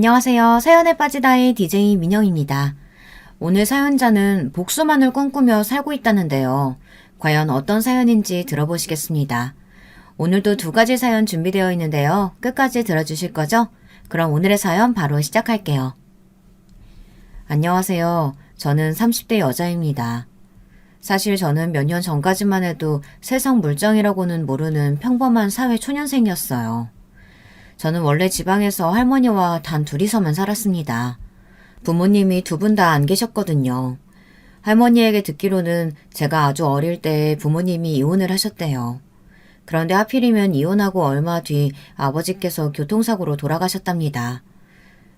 안녕하세요. 사연에 빠지다의 DJ 민영입니다. 오늘 사연자는 복수만을 꿈꾸며 살고 있다는데요. 과연 어떤 사연인지 들어보시겠습니다. 오늘도 두 가지 사연 준비되어 있는데요. 끝까지 들어주실 거죠? 그럼 오늘의 사연 바로 시작할게요. 안녕하세요. 저는 30대 여자입니다. 사실 저는 몇 년 전까지만 해도 세상 물정이라고는 모르는 평범한 사회 초년생이었어요. 저는 원래 지방에서 할머니와 단 둘이서만 살았습니다. 부모님이 두 분 다 안 계셨거든요. 할머니에게 듣기로는 제가 아주 어릴 때 부모님이 이혼을 하셨대요. 그런데 하필이면 이혼하고 얼마 뒤 아버지께서 교통사고로 돌아가셨답니다.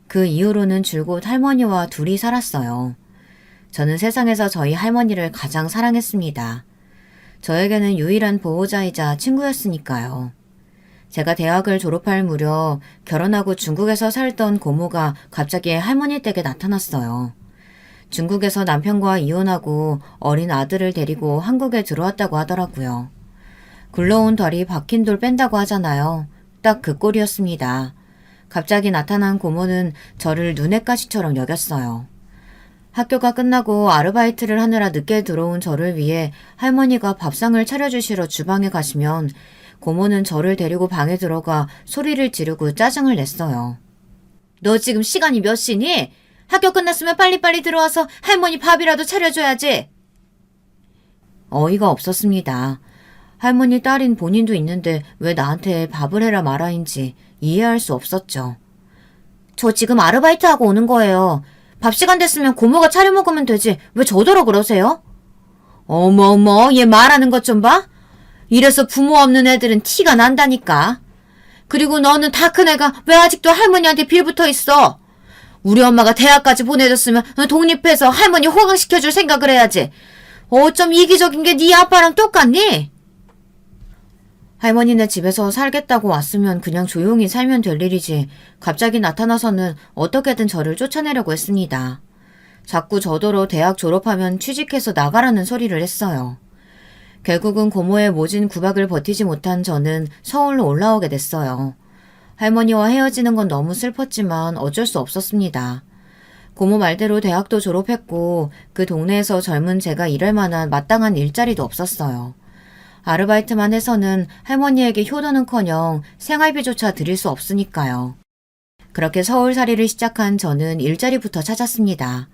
그 이후로는 줄곧 할머니와 둘이 살았어요. 저는 세상에서 저희 할머니를 가장 사랑했습니다. 저에게는 유일한 보호자이자 친구였으니까요. 제가 대학을 졸업할 무렵 결혼하고 중국에서 살던 고모가 갑자기 할머니 댁에 나타났어요. 중국에서 남편과 이혼하고 어린 아들을 데리고 한국에 들어왔다고 하더라고요. 굴러온 덜이 박힌 돌 뺀다고 하잖아요. 딱 그 꼴이었습니다. 갑자기 나타난 고모는 저를 눈엣 가시처럼 여겼어요. 학교가 끝나고 아르바이트를 하느라 늦게 들어온 저를 위해 할머니가 밥상을 차려주시러 주방에 가시면 고모는 저를 데리고 방에 들어가 소리를 지르고 짜증을 냈어요. 너 지금 시간이 몇 시니? 학교 끝났으면 빨리빨리 들어와서 할머니 밥이라도 차려줘야지. 어이가 없었습니다. 할머니 딸인 본인도 있는데 왜 나한테 밥을 해라 마라인지 이해할 수 없었죠. 저 지금 아르바이트하고 오는 거예요. 밥 시간 됐으면 고모가 차려 먹으면 되지. 왜 저더러 그러세요? 어머어머, 얘 말하는 것 좀 봐. 이래서 부모 없는 애들은 티가 난다니까. 그리고 너는 다 큰 애가 왜 아직도 할머니한테 빌붙어 있어? 우리 엄마가 대학까지 보내줬으면 독립해서 할머니 호강시켜줄 생각을 해야지. 어쩜 이기적인 게 네 아빠랑 똑같니? 할머니네 집에서 살겠다고 왔으면 그냥 조용히 살면 될 일이지 갑자기 나타나서는 어떻게든 저를 쫓아내려고 했습니다. 자꾸 저더러 대학 졸업하면 취직해서 나가라는 소리를 했어요. 결국은 고모의 모진 구박을 버티지 못한 저는 서울로 올라오게 됐어요. 할머니와 헤어지는 건 너무 슬펐지만 어쩔 수 없었습니다. 고모 말대로 대학도 졸업했고 그 동네에서 젊은 제가 일할 만한 마땅한 일자리도 없었어요. 아르바이트만 해서는 할머니에게 효도는커녕 생활비조차 드릴 수 없으니까요. 그렇게 서울살이를 시작한 저는 일자리부터 찾았습니다.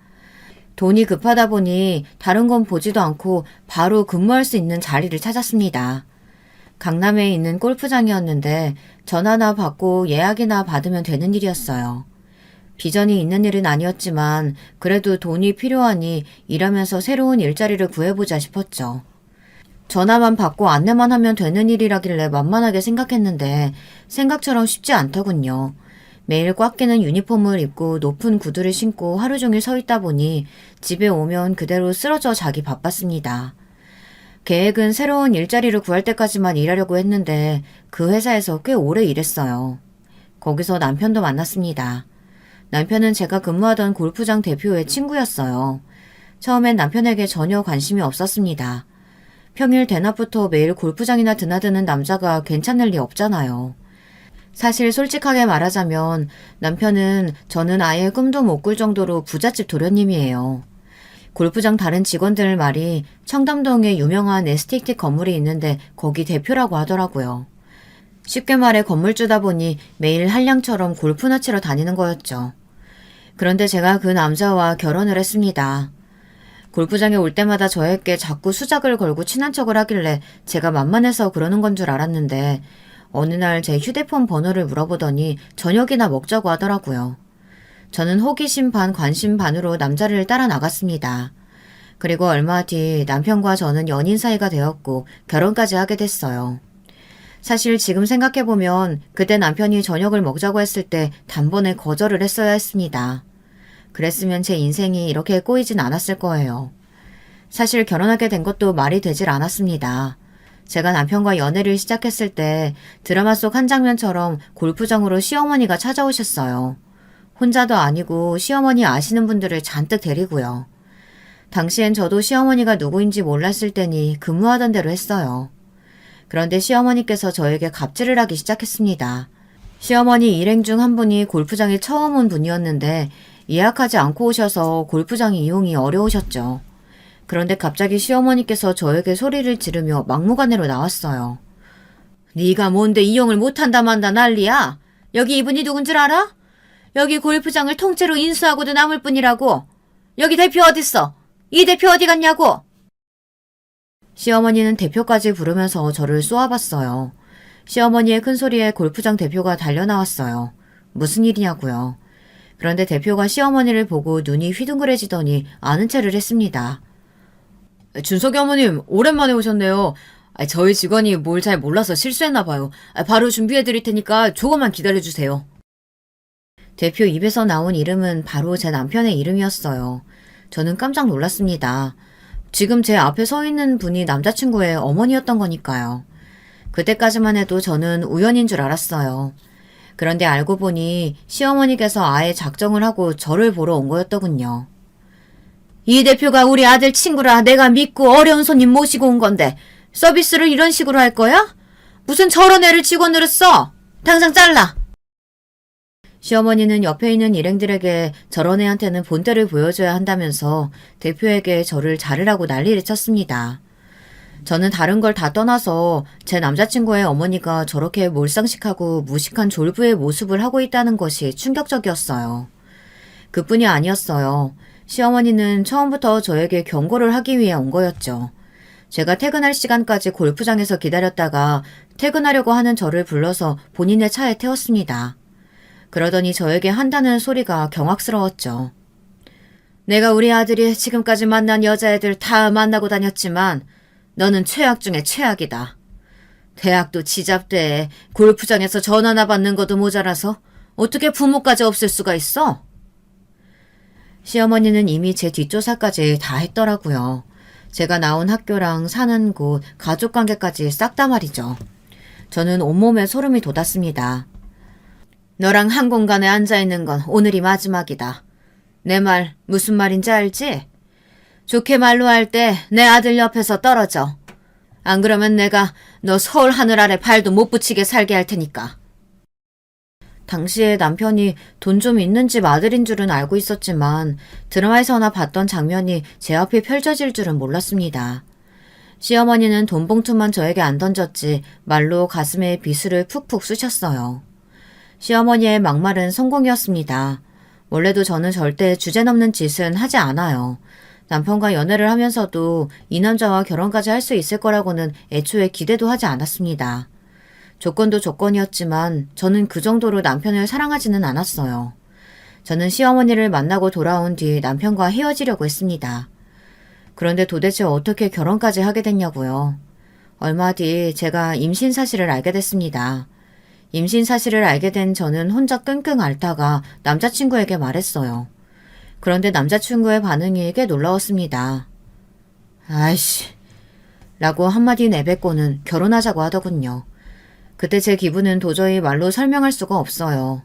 돈이 급하다 보니 다른 건 보지도 않고 바로 근무할 수 있는 자리를 찾았습니다. 강남에 있는 골프장이었는데 전화나 받고 예약이나 받으면 되는 일이었어요. 비전이 있는 일은 아니었지만 그래도 돈이 필요하니 일하면서 새로운 일자리를 구해보자 싶었죠. 전화만 받고 안내만 하면 되는 일이라길래 만만하게 생각했는데 생각처럼 쉽지 않더군요. 매일 꽉 끼는 유니폼을 입고 높은 구두를 신고 하루 종일 서 있다 보니 집에 오면 그대로 쓰러져 자기 바빴습니다. 계획은 새로운 일자리를 구할 때까지만 일하려고 했는데 그 회사에서 꽤 오래 일했어요. 거기서 남편도 만났습니다. 남편은 제가 근무하던 골프장 대표의 친구였어요. 처음엔 남편에게 전혀 관심이 없었습니다. 평일 대낮부터 매일 골프장이나 드나드는 남자가 괜찮을 리 없잖아요. 사실 솔직하게 말하자면 남편은 저는 아예 꿈도 못 꿀 정도로 부잣집 도련님이에요. 골프장 다른 직원들 말이 청담동에 유명한 에스테이트 건물이 있는데 거기 대표라고 하더라고요. 쉽게 말해 건물주다 보니 매일 한량처럼 골프나 치러 다니는 거였죠. 그런데 제가 그 남자와 결혼을 했습니다. 골프장에 올 때마다 저에게 자꾸 수작을 걸고 친한 척을 하길래 제가 만만해서 그러는 건 줄 알았는데 어느 날 제 휴대폰 번호를 물어보더니 저녁이나 먹자고 하더라고요. 저는 호기심 반 관심 반으로 남자를 따라 나갔습니다. 그리고 얼마 뒤 남편과 저는 연인 사이가 되었고 결혼까지 하게 됐어요. 사실 지금 생각해보면 그때 남편이 저녁을 먹자고 했을 때 단번에 거절을 했어야 했습니다. 그랬으면 제 인생이 이렇게 꼬이진 않았을 거예요. 사실 결혼하게 된 것도 말이 되질 않았습니다. 제가 남편과 연애를 시작했을 때 드라마 속 한 장면처럼 골프장으로 시어머니가 찾아오셨어요. 혼자도 아니고 시어머니 아시는 분들을 잔뜩 데리고요. 당시엔 저도 시어머니가 누구인지 몰랐을 때니 근무하던 대로 했어요. 그런데 시어머니께서 저에게 갑질을 하기 시작했습니다. 시어머니 일행 중 한 분이 골프장에 처음 온 분이었는데 예약하지 않고 오셔서 골프장 이용이 어려우셨죠. 그런데 갑자기 시어머니께서 저에게 소리를 지르며 막무가내로 나왔어요. 네가 뭔데 이용을 못한다 만다 난리야? 여기 이분이 누군 줄 알아? 여기 골프장을 통째로 인수하고도 남을 뿐이라고. 여기 대표 어딨어? 이 대표 어디 갔냐고? 시어머니는 대표까지 부르면서 저를 쏘아봤어요. 시어머니의 큰 소리에 골프장 대표가 달려나왔어요. 무슨 일이냐고요. 그런데 대표가 시어머니를 보고 눈이 휘둥그레지더니 아는 체를 했습니다. 준석이 어머님 오랜만에 오셨네요. 저희 직원이 뭘 잘 몰라서 실수했나 봐요. 바로 준비해드릴 테니까 조금만 기다려주세요. 대표 입에서 나온 이름은 바로 제 남편의 이름이었어요. 저는 깜짝 놀랐습니다. 지금 제 앞에 서 있는 분이 남자친구의 어머니였던 거니까요. 그때까지만 해도 저는 우연인 줄 알았어요. 그런데 알고 보니 시어머니께서 아예 작정을 하고 저를 보러 온 거였더군요. 이 대표가 우리 아들 친구라 내가 믿고 어려운 손님 모시고 온 건데 서비스를 이런 식으로 할 거야? 무슨 저런 애를 직원으로 써? 당장 잘라! 시어머니는 옆에 있는 일행들에게 저런 애한테는 본때를 보여줘야 한다면서 대표에게 저를 자르라고 난리를 쳤습니다. 저는 다른 걸 다 떠나서 제 남자친구의 어머니가 저렇게 몰상식하고 무식한 졸부의 모습을 하고 있다는 것이 충격적이었어요. 그뿐이 아니었어요. 시어머니는 처음부터 저에게 경고를 하기 위해 온 거였죠. 제가 퇴근할 시간까지 골프장에서 기다렸다가 퇴근하려고 하는 저를 불러서 본인의 차에 태웠습니다. 그러더니 저에게 한다는 소리가 경악스러웠죠. 내가 우리 아들이 지금까지 만난 여자애들 다 만나고 다녔지만 너는 최악 중에 최악이다. 대학도 지잡대 골프장에서 전화나 받는 것도 모자라서 어떻게 부모까지 없을 수가 있어? 시어머니는 이미 제 뒷조사까지 다 했더라고요. 제가 나온 학교랑 사는 곳, 가족관계까지 싹 다 말이죠. 저는 온몸에 소름이 돋았습니다. 너랑 한 공간에 앉아있는 건 오늘이 마지막이다. 내 말 무슨 말인지 알지? 좋게 말로 할 때 내 아들 옆에서 떨어져. 안 그러면 내가 너 서울 하늘 아래 발도 못 붙이게 살게 할 테니까. 당시에 남편이 돈 좀 있는 집 아들인 줄은 알고 있었지만 드라마에서나 봤던 장면이 제 앞에 펼쳐질 줄은 몰랐습니다. 시어머니는 돈 봉투만 저에게 안 던졌지 말로 가슴에 비수를 푹푹 쑤셨어요. 시어머니의 막말은 성공이었습니다. 원래도 저는 절대 주제 넘는 짓은 하지 않아요. 남편과 연애를 하면서도 이 남자와 결혼까지 할 수 있을 거라고는 애초에 기대도 하지 않았습니다. 조건도 조건이었지만 저는 그 정도로 남편을 사랑하지는 않았어요. 저는 시어머니를 만나고 돌아온 뒤 남편과 헤어지려고 했습니다. 그런데 도대체 어떻게 결혼까지 하게 됐냐고요. 얼마 뒤 제가 임신 사실을 알게 됐습니다. 임신 사실을 알게 된 저는 혼자 끙끙 앓다가 남자친구에게 말했어요. 그런데 남자친구의 반응이 꽤 놀라웠습니다. 아이씨 라고 한마디 내뱉고는 결혼하자고 하더군요. 그때 제 기분은 도저히 말로 설명할 수가 없어요.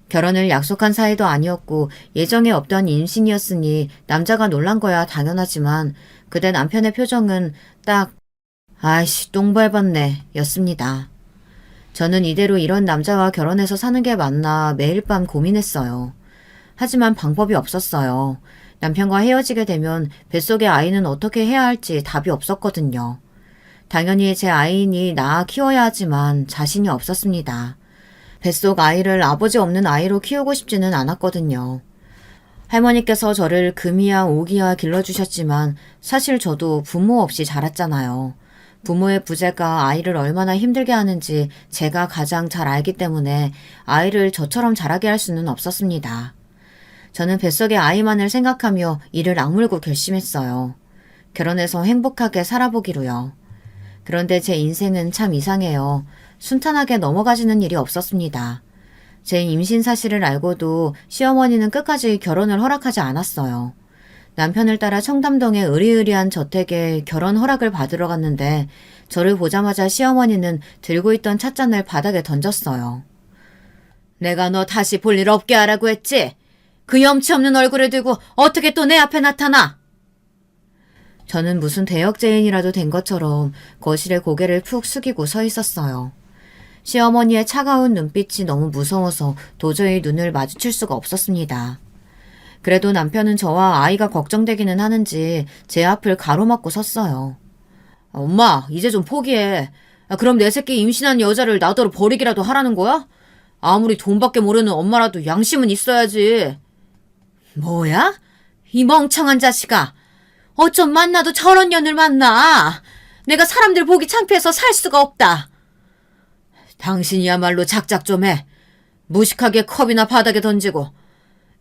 결혼을 약속한 사이도 아니었고 예정에 없던 임신이었으니 남자가 놀란 거야 당연하지만 그때 남편의 표정은 딱 아이씨 똥 밟았네 였습니다. 저는 이대로 이런 남자와 결혼해서 사는 게 맞나 매일 밤 고민했어요. 하지만 방법이 없었어요. 남편과 헤어지게 되면 뱃속의 아이는 어떻게 해야 할지 답이 없었거든요. 당연히 제 아이니 낳아 키워야 하지만 자신이 없었습니다. 뱃속 아이를 아버지 없는 아이로 키우고 싶지는 않았거든요. 할머니께서 저를 금이야 오기야 길러주셨지만 사실 저도 부모 없이 자랐잖아요. 부모의 부재가 아이를 얼마나 힘들게 하는지 제가 가장 잘 알기 때문에 아이를 저처럼 자라게 할 수는 없었습니다. 저는 뱃속의 아이만을 생각하며 이를 악물고 결심했어요. 결혼해서 행복하게 살아보기로요. 그런데 제 인생은 참 이상해요. 순탄하게 넘어가지는 일이 없었습니다. 제 임신 사실을 알고도 시어머니는 끝까지 결혼을 허락하지 않았어요. 남편을 따라 청담동의 으리으리한 저택에 결혼 허락을 받으러 갔는데 저를 보자마자 시어머니는 들고 있던 찻잔을 바닥에 던졌어요. 내가 너 다시 볼 일 없게 하라고 했지? 그 염치 없는 얼굴을 들고 어떻게 또 내 앞에 나타나? 저는 무슨 대역죄인이라도 된 것처럼 거실에 고개를 푹 숙이고 서 있었어요. 시어머니의 차가운 눈빛이 너무 무서워서 도저히 눈을 마주칠 수가 없었습니다. 그래도 남편은 저와 아이가 걱정되기는 하는지 제 앞을 가로막고 섰어요. 엄마, 이제 좀 포기해. 그럼 내 새끼 임신한 여자를 나더러 버리기라도 하라는 거야? 아무리 돈밖에 모르는 엄마라도 양심은 있어야지. 뭐야? 이 멍청한 자식아. 어쩜 만나도 저런 년을 만나. 내가 사람들 보기 창피해서 살 수가 없다. 당신이야말로 작작 좀 해. 무식하게 컵이나 바닥에 던지고.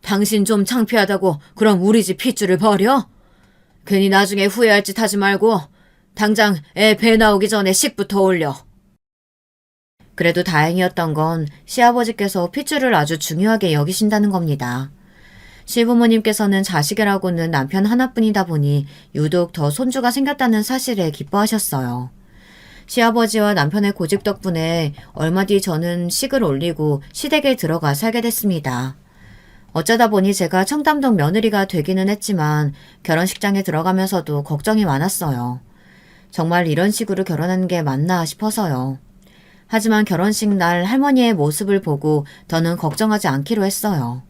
당신 좀 창피하다고 그럼 우리 집 핏줄을 버려? 괜히 나중에 후회할 짓 하지 말고 당장 애 배 나오기 전에 식부터 올려. 그래도 다행이었던 건 시아버지께서 핏줄을 아주 중요하게 여기신다는 겁니다. 시부모님께서는 자식이라고는 남편 하나뿐이다 보니 유독 더 손주가 생겼다는 사실에 기뻐하셨어요. 시아버지와 남편의 고집 덕분에 얼마 뒤 저는 식을 올리고 시댁에 들어가 살게 됐습니다. 어쩌다 보니 제가 청담동 며느리가 되기는 했지만 결혼식장에 들어가면서도 걱정이 많았어요. 정말 이런 식으로 결혼하는 게 맞나 싶어서요. 하지만 결혼식 날 할머니의 모습을 보고 더는 걱정하지 않기로 했어요.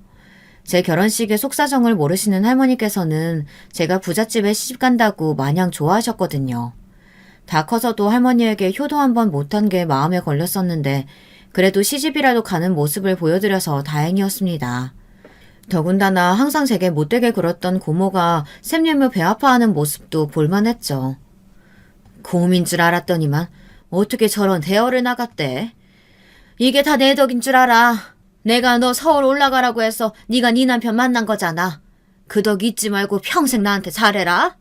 제 결혼식의 속사정을 모르시는 할머니께서는 제가 부잣집에 시집간다고 마냥 좋아하셨거든요. 다 커서도 할머니에게 효도 한번 못한 게 마음에 걸렸었는데 그래도 시집이라도 가는 모습을 보여드려서 다행이었습니다. 더군다나 항상 제게 못되게 굴었던 고모가 샘내며 배 아파하는 모습도 볼만했죠. 곰인 줄 알았더니만 어떻게 저런 대어를 나갔대. 이게 다 내 덕인 줄 알아. 내가 너 서울 올라가라고 해서 네가 네 남편 만난 거잖아. 그 덕 잊지 말고 평생 나한테 잘해라.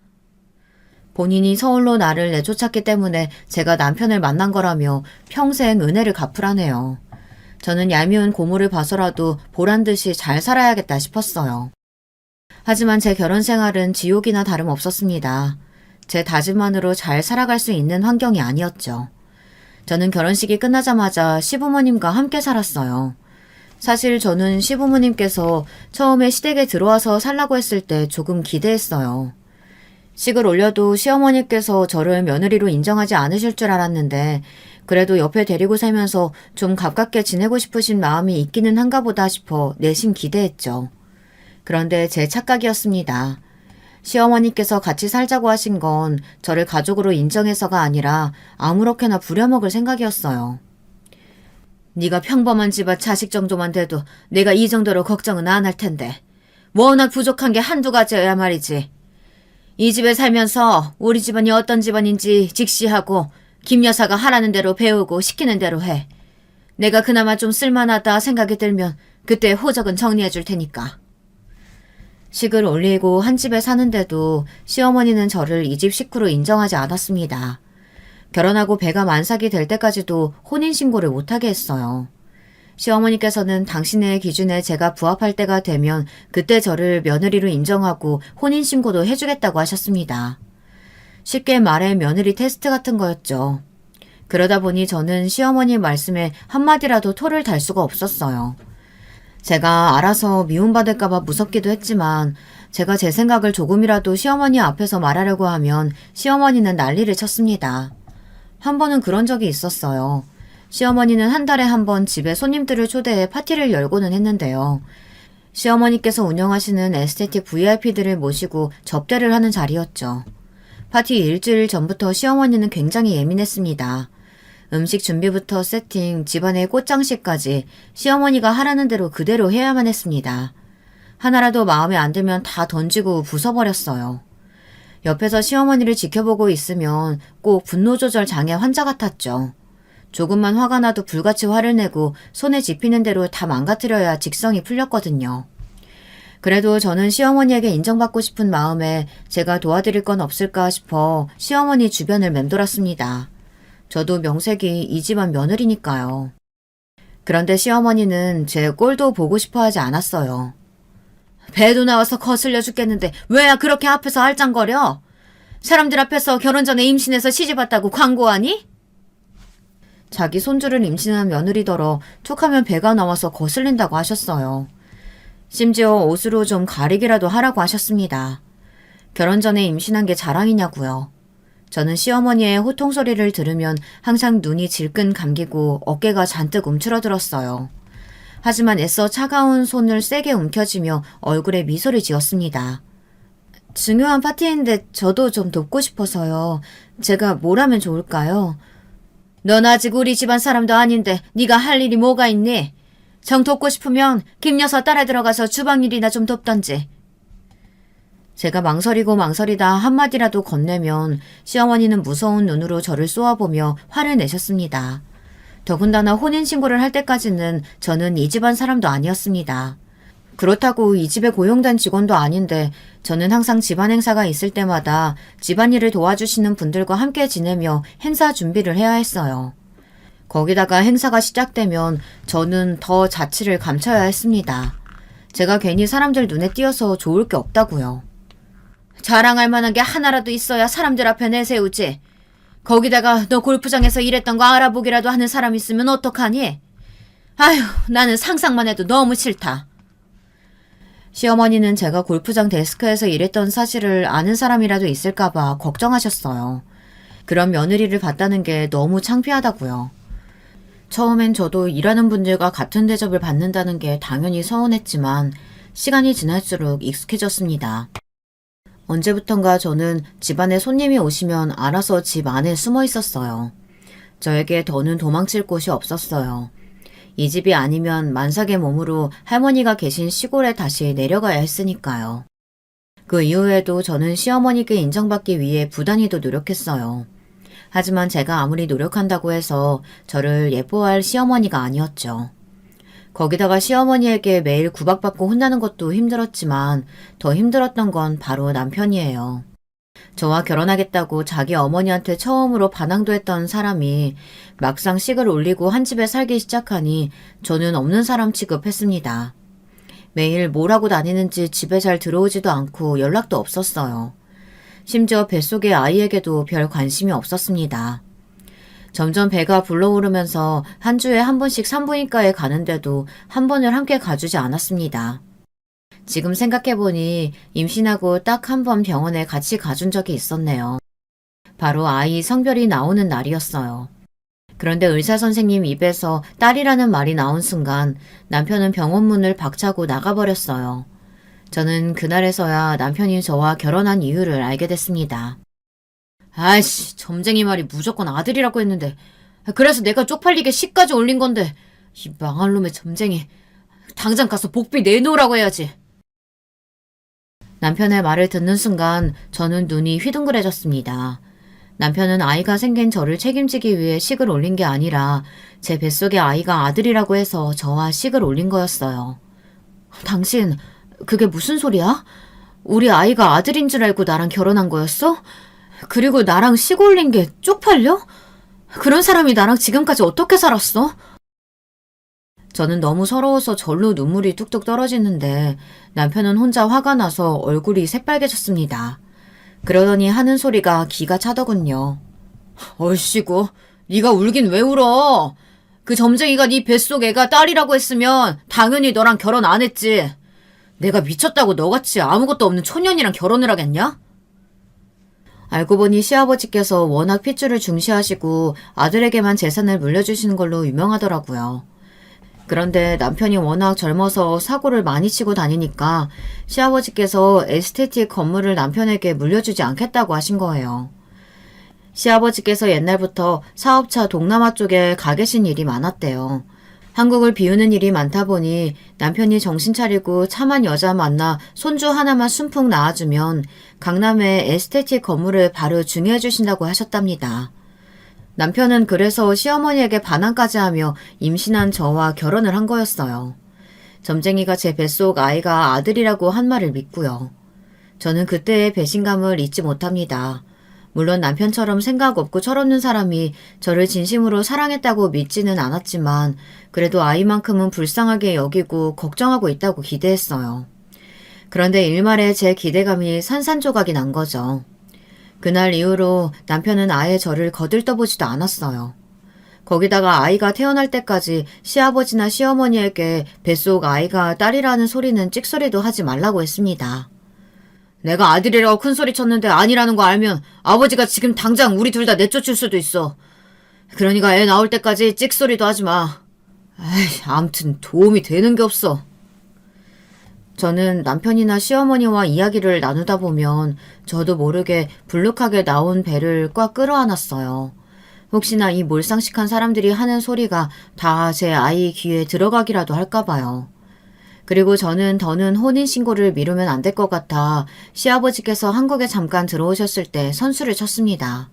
본인이 서울로 나를 내쫓았기 때문에 제가 남편을 만난 거라며 평생 은혜를 갚으라네요. 저는 얄미운 고모를 봐서라도 보란듯이 잘 살아야겠다 싶었어요. 하지만 제 결혼 생활은 지옥이나 다름없었습니다. 제 다짐만으로 잘 살아갈 수 있는 환경이 아니었죠. 저는 결혼식이 끝나자마자 시부모님과 함께 살았어요. 사실 저는 시부모님께서 처음에 시댁에 들어와서 살라고 했을 때 조금 기대했어요. 식을 올려도 시어머니께서 저를 며느리로 인정하지 않으실 줄 알았는데 그래도 옆에 데리고 살면서 좀 가깝게 지내고 싶으신 마음이 있기는 한가 보다 싶어 내심 기대했죠. 그런데 제 착각이었습니다. 시어머니께서 같이 살자고 하신 건 저를 가족으로 인정해서가 아니라 아무렇게나 부려먹을 생각이었어요. 네가 평범한 집안 자식 정도만 돼도 내가 이 정도로 걱정은 안 할 텐데 워낙 부족한 게 한두 가지여야 말이지. 이 집에 살면서 우리 집안이 어떤 집안인지 직시하고 김 여사가 하라는 대로 배우고 시키는 대로 해. 내가 그나마 좀 쓸만하다 생각이 들면 그때 호적은 정리해 줄 테니까. 식을 올리고 한 집에 사는데도 시어머니는 저를 이 집 식구로 인정하지 않았습니다. 결혼하고 배가 만삭이 될 때까지도 혼인신고를 못하게 했어요. 시어머니께서는 당신의 기준에 제가 부합할 때가 되면 그때 저를 며느리로 인정하고 혼인신고도 해주겠다고 하셨습니다. 쉽게 말해 며느리 테스트 같은 거였죠. 그러다 보니 저는 시어머니 말씀에 한마디라도 토를 달 수가 없었어요. 제가 알아서 미움받을까봐 무섭기도 했지만 제가 제 생각을 조금이라도 시어머니 앞에서 말하려고 하면 시어머니는 난리를 쳤습니다. 한 번은 그런 적이 있었어요. 시어머니는 한 달에 한 번 집에 손님들을 초대해 파티를 열고는 했는데요. 시어머니께서 운영하시는 에스테틱 VIP들을 모시고 접대를 하는 자리였죠. 파티 일주일 전부터 시어머니는 굉장히 예민했습니다. 음식 준비부터 세팅, 집안의 꽃장식까지 시어머니가 하라는 대로 그대로 해야만 했습니다. 하나라도 마음에 안 들면 다 던지고 부숴버렸어요. 옆에서 시어머니를 지켜보고 있으면 꼭 분노조절 장애 환자 같았죠. 조금만 화가 나도 불같이 화를 내고 손에 집히는 대로 다 망가뜨려야 직성이 풀렸거든요. 그래도 저는 시어머니에게 인정받고 싶은 마음에 제가 도와드릴 건 없을까 싶어 시어머니 주변을 맴돌았습니다. 저도 명색이 이 집안 며느리니까요. 그런데 시어머니는 제 꼴도 보고 싶어 하지 않았어요. 배도 나와서 거슬려 죽겠는데 왜야 그렇게 앞에서 알짱거려? 사람들 앞에서 결혼 전에 임신해서 시집왔다고 광고하니? 자기 손주를 임신한 며느리더러 툭하면 배가 나와서 거슬린다고 하셨어요. 심지어 옷으로 좀 가리기라도 하라고 하셨습니다. 결혼 전에 임신한 게 자랑이냐고요. 저는 시어머니의 호통 소리를 들으면 항상 눈이 질끈 감기고 어깨가 잔뜩 움츠러들었어요. 하지만 애써 차가운 손을 세게 움켜쥐며 얼굴에 미소를 지었습니다. 중요한 파티인데 저도 좀 돕고 싶어서요. 제가 뭘 하면 좋을까요? 넌 아직 우리 집안 사람도 아닌데 네가 할 일이 뭐가 있니? 정 돕고 싶으면 김 여사 따라 들어가서 주방 일이나 좀 돕던지. 제가 망설이고 망설이다 한마디라도 건네면 시어머니는 무서운 눈으로 저를 쏘아보며 화를 내셨습니다. 더군다나 혼인신고를 할 때까지는 저는 이 집안 사람도 아니었습니다. 그렇다고 이 집에 고용된 직원도 아닌데 저는 항상 집안 행사가 있을 때마다 집안일을 도와주시는 분들과 함께 지내며 행사 준비를 해야 했어요. 거기다가 행사가 시작되면 저는 더 자취를 감춰야 했습니다. 제가 괜히 사람들 눈에 띄어서 좋을 게 없다고요. 자랑할 만한 게 하나라도 있어야 사람들 앞에 내세우지. 거기다가 너 골프장에서 일했던 거 알아보기라도 하는 사람 있으면 어떡하니? 아휴, 나는 상상만 해도 너무 싫다. 시어머니는 제가 골프장 데스크에서 일했던 사실을 아는 사람이라도 있을까봐 걱정하셨어요. 그런 며느리를 봤다는 게 너무 창피하다고요. 처음엔 저도 일하는 분들과 같은 대접을 받는다는 게 당연히 서운했지만 시간이 지날수록 익숙해졌습니다. 언제부턴가 저는 집안에 손님이 오시면 알아서 집 안에 숨어 있었어요. 저에게 더는 도망칠 곳이 없었어요. 이 집이 아니면 만삭의 몸으로 할머니가 계신 시골에 다시 내려가야 했으니까요. 그 이후에도 저는 시어머니께 인정받기 위해 부단히도 노력했어요. 하지만 제가 아무리 노력한다고 해서 저를 예뻐할 시어머니가 아니었죠. 거기다가 시어머니에게 매일 구박받고 혼나는 것도 힘들었지만 더 힘들었던 건 바로 남편이에요. 저와 결혼하겠다고 자기 어머니한테 처음으로 반항도 했던 사람이 막상 식을 올리고 한 집에 살기 시작하니 저는 없는 사람 취급했습니다. 매일 뭘 하고 다니는지 집에 잘 들어오지도 않고 연락도 없었어요. 심지어 뱃속의 아이에게도 별 관심이 없었습니다. 점점 배가 불러오르면서 한 주에 한 번씩 산부인과에 가는데도 한 번을 함께 가주지 않았습니다. 지금 생각해보니 임신하고 딱 한 번 병원에 같이 가준 적이 있었네요. 바로 아이 성별이 나오는 날이었어요. 그런데 의사 선생님 입에서 딸이라는 말이 나온 순간 남편은 병원 문을 박차고 나가버렸어요. 저는 그날에서야 남편이 저와 결혼한 이유를 알게 됐습니다. 아이씨, 점쟁이 말이 무조건 아들이라고 했는데 그래서 내가 쪽팔리게 시까지 올린 건데 이 망할 놈의 점쟁이. 당장 가서 복비 내놓으라고 해야지. 남편의 말을 듣는 순간 저는 눈이 휘둥그레졌습니다. 남편은 아이가 생긴 저를 책임지기 위해 식을 올린 게 아니라 제 뱃속의 아이가 아들이라고 해서 저와 식을 올린 거였어요. 당신, 그게 무슨 소리야? 우리 아이가 아들인 줄 알고 나랑 결혼한 거였어? 그리고 나랑 식 올린 게 쪽팔려? 그런 사람이 나랑 지금까지 어떻게 살았어? 저는 너무 서러워서 절로 눈물이 뚝뚝 떨어지는데 남편은 혼자 화가 나서 얼굴이 새빨개졌습니다. 그러더니 하는 소리가 기가 차더군요. 얼씨구, 네가 울긴 왜 울어? 그 점쟁이가 네 뱃속 애가 딸이라고 했으면 당연히 너랑 결혼 안 했지. 내가 미쳤다고 너같이 아무것도 없는 초년이랑 결혼을 하겠냐? 알고 보니 시아버지께서 워낙 핏줄을 중시하시고 아들에게만 재산을 물려주시는 걸로 유명하더라고요. 그런데 남편이 워낙 젊어서 사고를 많이 치고 다니니까 시아버지께서 에스테틱 건물을 남편에게 물려주지 않겠다고 하신 거예요. 시아버지께서 옛날부터 사업차 동남아 쪽에 가 계신 일이 많았대요. 한국을 비우는 일이 많다 보니 남편이 정신 차리고 참한 여자 만나 손주 하나만 순풍 낳아주면 강남에 에스테틱 건물을 바로 중개해 주신다고 하셨답니다. 남편은 그래서 시어머니에게 반항까지 하며 임신한 저와 결혼을 한 거였어요. 점쟁이가 제 뱃속 아이가 아들이라고 한 말을 믿고요. 저는 그때의 배신감을 잊지 못합니다. 물론 남편처럼 생각 없고 철없는 사람이 저를 진심으로 사랑했다고 믿지는 않았지만 그래도 아이만큼은 불쌍하게 여기고 걱정하고 있다고 기대했어요. 그런데 일말에 제 기대감이 산산조각이 난 거죠. 그날 이후로 남편은 아예 저를 거들떠보지도 않았어요. 거기다가 아이가 태어날 때까지 시아버지나 시어머니에게 뱃속 아이가 딸이라는 소리는 찍소리도 하지 말라고 했습니다. 내가 아들이라고 큰소리 쳤는데 아니라는 거 알면 아버지가 지금 당장 우리 둘 다 내쫓을 수도 있어. 그러니까 애 나올 때까지 찍소리도 하지 마. 암튼 도움이 되는 게 없어. 저는 남편이나 시어머니와 이야기를 나누다 보면 저도 모르게 불룩하게 나온 배를 꽉 끌어안았어요. 혹시나 이 몰상식한 사람들이 하는 소리가 다 제 아이 귀에 들어가기라도 할까봐요. 그리고 저는 더는 혼인신고를 미루면 안 될 것 같아 시아버지께서 한국에 잠깐 들어오셨을 때 선수를 쳤습니다.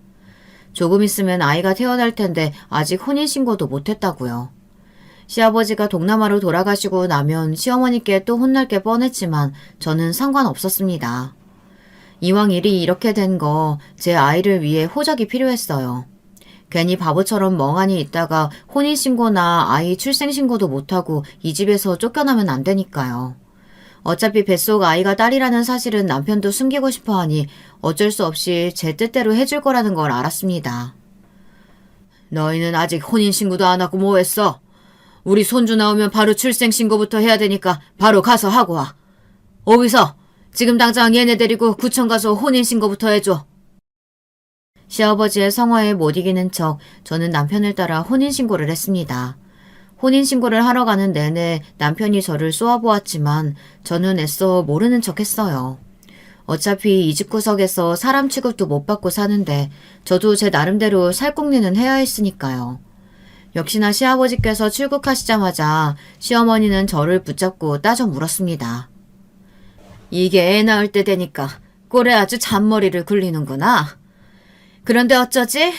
조금 있으면 아이가 태어날 텐데 아직 혼인신고도 못했다고요. 시아버지가 동남아로 돌아가시고 나면 시어머니께 또 혼날 게 뻔했지만 저는 상관없었습니다. 이왕 일이 이렇게 된 거 제 아이를 위해 호적이 필요했어요. 괜히 바보처럼 멍하니 있다가 혼인신고나 아이 출생신고도 못하고 이 집에서 쫓겨나면 안 되니까요. 어차피 뱃속 아이가 딸이라는 사실은 남편도 숨기고 싶어하니 어쩔 수 없이 제 뜻대로 해줄 거라는 걸 알았습니다. 너희는 아직 혼인신고도 안 하고 뭐 했어? 우리 손주 나오면 바로 출생신고부터 해야 되니까 바로 가서 하고 와. 오기서 지금 당장 얘네 데리고 구청 가서 혼인신고부터 해줘. 시아버지의 성화에 못 이기는 척 저는 남편을 따라 혼인신고를 했습니다. 혼인신고를 하러 가는 내내 남편이 저를 쏘아보았지만 저는 애써 모르는 척 했어요. 어차피 이 집구석에서 사람 취급도 못 받고 사는데 저도 제 나름대로 살궁리는 해야 했으니까요. 역시나 시아버지께서 출국하시자마자 시어머니는 저를 붙잡고 따져 물었습니다. 이게 애 낳을 때 되니까 꼴에 아주 잔머리를 굴리는구나. 그런데 어쩌지?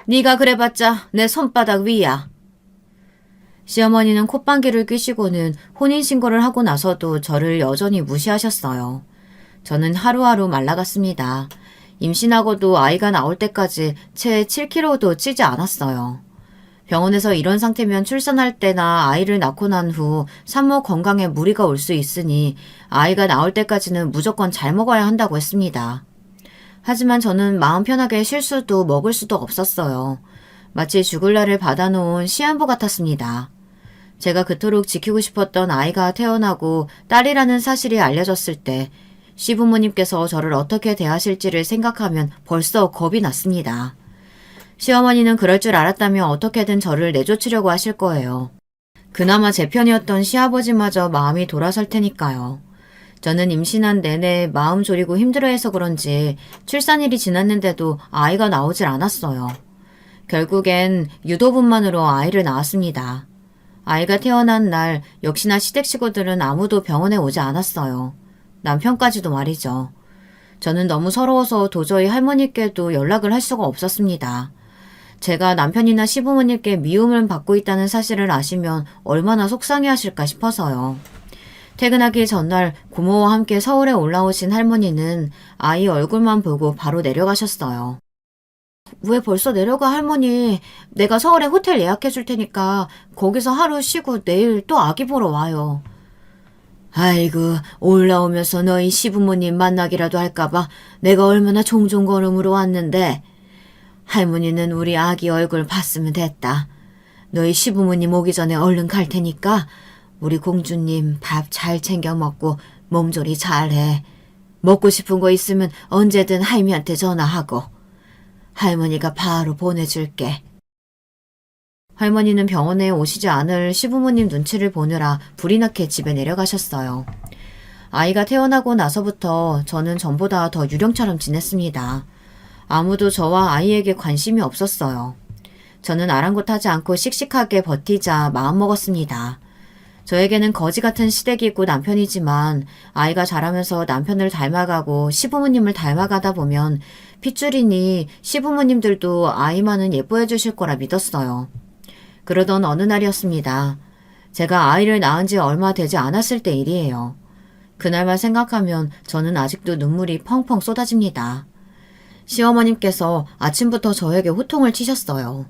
네가 그래봤자 내 손바닥 위야. 시어머니는 콧방귀를 뀌시고는 혼인신고를 하고 나서도 저를 여전히 무시하셨어요. 저는 하루하루 말라갔습니다. 임신하고도 아이가 나올 때까지 채 7kg도 찌지 않았어요. 병원에서 이런 상태면 출산할 때나 아이를 낳고 난 후 산모 건강에 무리가 올 수 있으니 아이가 나올 때까지는 무조건 잘 먹어야 한다고 했습니다. 하지만 저는 마음 편하게 쉴 수도 먹을 수도 없었어요. 마치 죽을 날을 받아놓은 시한부 같았습니다. 제가 그토록 지키고 싶었던 아이가 태어나고 딸이라는 사실이 알려졌을 때 시부모님께서 저를 어떻게 대하실지를 생각하면 벌써 겁이 났습니다. 시어머니는 그럴 줄 알았다면 어떻게든 저를 내쫓으려고 하실 거예요. 그나마 제 편이었던 시아버지마저 마음이 돌아설 테니까요. 저는 임신한 내내 마음 졸이고 힘들어해서 그런지 출산일이 지났는데도 아이가 나오질 않았어요. 결국엔 유도분만으로 아이를 낳았습니다. 아이가 태어난 날 역시나 시댁 식구들은 아무도 병원에 오지 않았어요. 남편까지도 말이죠. 저는 너무 서러워서 도저히 할머니께도 연락을 할 수가 없었습니다. 제가 남편이나 시부모님께 미움을 받고 있다는 사실을 아시면 얼마나 속상해하실까 싶어서요. 퇴근하기 전날 고모와 함께 서울에 올라오신 할머니는 아이 얼굴만 보고 바로 내려가셨어요. 왜 벌써 내려가 할머니? 내가 서울에 호텔 예약해 줄 테니까 거기서 하루 쉬고 내일 또 아기 보러 와요. 아이고 올라오면서 너희 시부모님 만나기라도 할까봐 내가 얼마나 종종걸음으로 왔는데 할머니는 우리 아기 얼굴 봤으면 됐다. 너희 시부모님 오기 전에 얼른 갈 테니까 우리 공주님 밥 잘 챙겨 먹고 몸조리 잘해. 먹고 싶은 거 있으면 언제든 할미한테 전화하고. 할머니가 바로 보내줄게. 할머니는 병원에 오시지 않을 시부모님 눈치를 보느라 불이 나게 집에 내려가셨어요. 아이가 태어나고 나서부터 저는 전보다 더 유령처럼 지냈습니다. 아무도 저와 아이에게 관심이 없었어요. 저는 아랑곳하지 않고 씩씩하게 버티자 마음먹었습니다. 저에게는 거지 같은 시댁이고 남편이지만 아이가 자라면서 남편을 닮아가고 시부모님을 닮아가다 보면 핏줄이니 시부모님들도 아이만은 예뻐해 주실 거라 믿었어요. 그러던 어느 날이었습니다. 제가 아이를 낳은 지 얼마 되지 않았을 때 일이에요. 그날만 생각하면 저는 아직도 눈물이 펑펑 쏟아집니다. 시어머님께서 아침부터 저에게 호통을 치셨어요.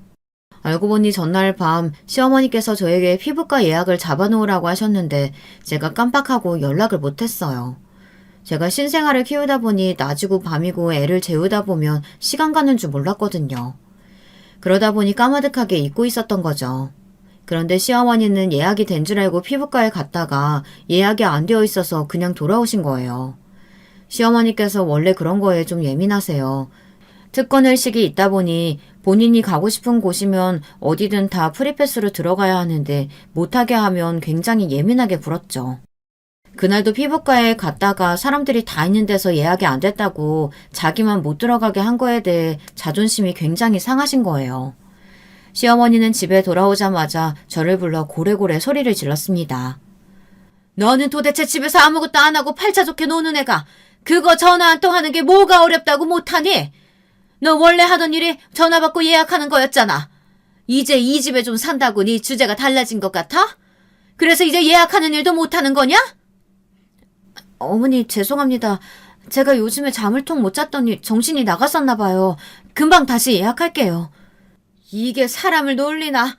알고 보니 전날 밤 시어머니께서 저에게 피부과 예약을 잡아놓으라고 하셨는데 제가 깜빡하고 연락을 못했어요. 제가 신생아를 키우다 보니 낮이고 밤이고 애를 재우다 보면 시간 가는 줄 몰랐거든요. 그러다 보니 까마득하게 잊고 있었던 거죠. 그런데 시어머니는 예약이 된 줄 알고 피부과에 갔다가 예약이 안 되어 있어서 그냥 돌아오신 거예요. 시어머니께서 원래 그런 거에 좀 예민하세요. 특권의식이 있다 보니 본인이 가고 싶은 곳이면 어디든 다 프리패스로 들어가야 하는데 못하게 하면 굉장히 예민하게 굴었죠. 그날도 피부과에 갔다가 사람들이 다 있는 데서 예약이 안 됐다고 자기만 못 들어가게 한 거에 대해 자존심이 굉장히 상하신 거예요. 시어머니는 집에 돌아오자마자 저를 불러 고래고래 소리를 질렀습니다. 너는 도대체 집에서 아무것도 안 하고 팔자 좋게 노는 애가 그거 전화 한 통 하는 게 뭐가 어렵다고 못하니? 너 원래 하던 일이 전화 받고 예약하는 거였잖아. 이제 이 집에 좀 산다고 네 주제가 달라진 것 같아? 그래서 이제 예약하는 일도 못하는 거냐? 어머니 죄송합니다. 제가 요즘에 잠을 통 못 잤더니 정신이 나갔었나 봐요. 금방 다시 예약할게요. 이게 사람을 놀리나?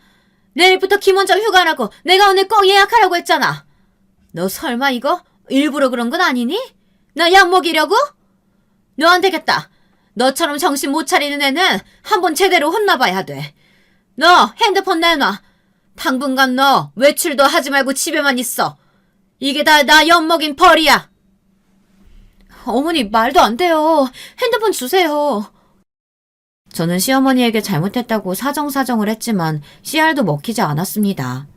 내일부터 김원장 휴가라고 내가 오늘 꼭 예약하라고 했잖아. 너 설마 이거 일부러 그런 건 아니니? 나 약 먹이려고? 너 안 되겠다. 너처럼 정신 못 차리는 애는 한번 제대로 혼나봐야 돼. 너 핸드폰 내놔. 당분간 너 외출도 하지 말고 집에만 있어. 이게 다 나 엿먹인 벌이야. 어머니 말도 안 돼요. 핸드폰 주세요. 저는 시어머니에게 잘못했다고 사정사정을 했지만 씨알도 먹히지 않았습니다.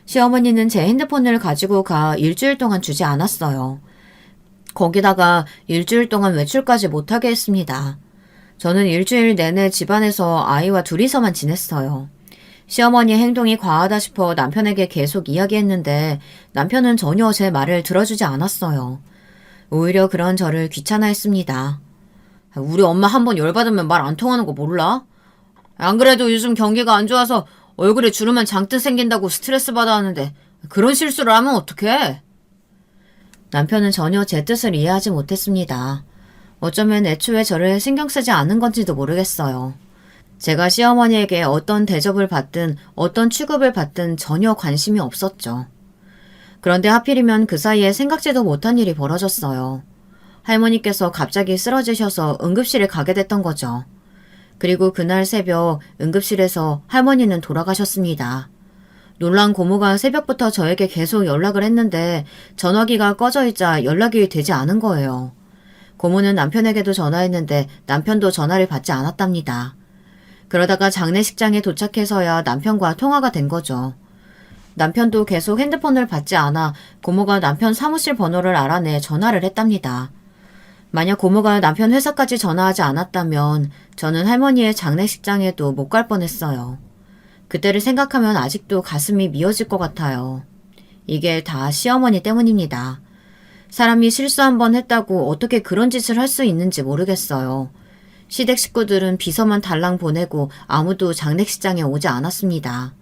시어머니는 제 핸드폰을 가지고 가 일주일 동안 주지 않았어요. 거기다가 일주일 동안 외출까지 못하게 했습니다. 저는 일주일 내내 집안에서 아이와 둘이서만 지냈어요. 시어머니의 행동이 과하다 싶어 남편에게 계속 이야기했는데 남편은 전혀 제 말을 들어주지 않았어요. 오히려 그런 저를 귀찮아했습니다. 우리 엄마 한번 열받으면 말 안 통하는 거 몰라? 안 그래도 요즘 경기가 안 좋아서 얼굴에 주름만 잔뜩 생긴다고 스트레스 받아 하는데 그런 실수를 하면 어떡해? 남편은 전혀 제 뜻을 이해하지 못했습니다. 어쩌면 애초에 저를 신경 쓰지 않은 건지도 모르겠어요. 제가 시어머니에게 어떤 대접을 받든 어떤 취급을 받든 전혀 관심이 없었죠. 그런데 하필이면 그 사이에 생각지도 못한 일이 벌어졌어요. 할머니께서 갑자기 쓰러지셔서 응급실에 가게 됐던 거죠. 그리고 그날 새벽 응급실에서 할머니는 돌아가셨습니다. 놀란 고모가 새벽부터 저에게 계속 연락을 했는데 전화기가 꺼져 있자 연락이 되지 않은 거예요. 고모는 남편에게도 전화했는데 남편도 전화를 받지 않았답니다. 그러다가 장례식장에 도착해서야 남편과 통화가 된 거죠. 남편도 계속 핸드폰을 받지 않아 고모가 남편 사무실 번호를 알아내 전화를 했답니다. 만약 고모가 남편 회사까지 전화하지 않았다면 저는 할머니의 장례식장에도 못 갈 뻔했어요. 그때를 생각하면 아직도 가슴이 미어질 것 같아요. 이게 다 시어머니 때문입니다. 사람이 실수 한 번 했다고 어떻게 그런 짓을 할 수 있는지 모르겠어요. 시댁 식구들은 비서만 달랑 보내고 아무도 장례식장에 오지 않았습니다.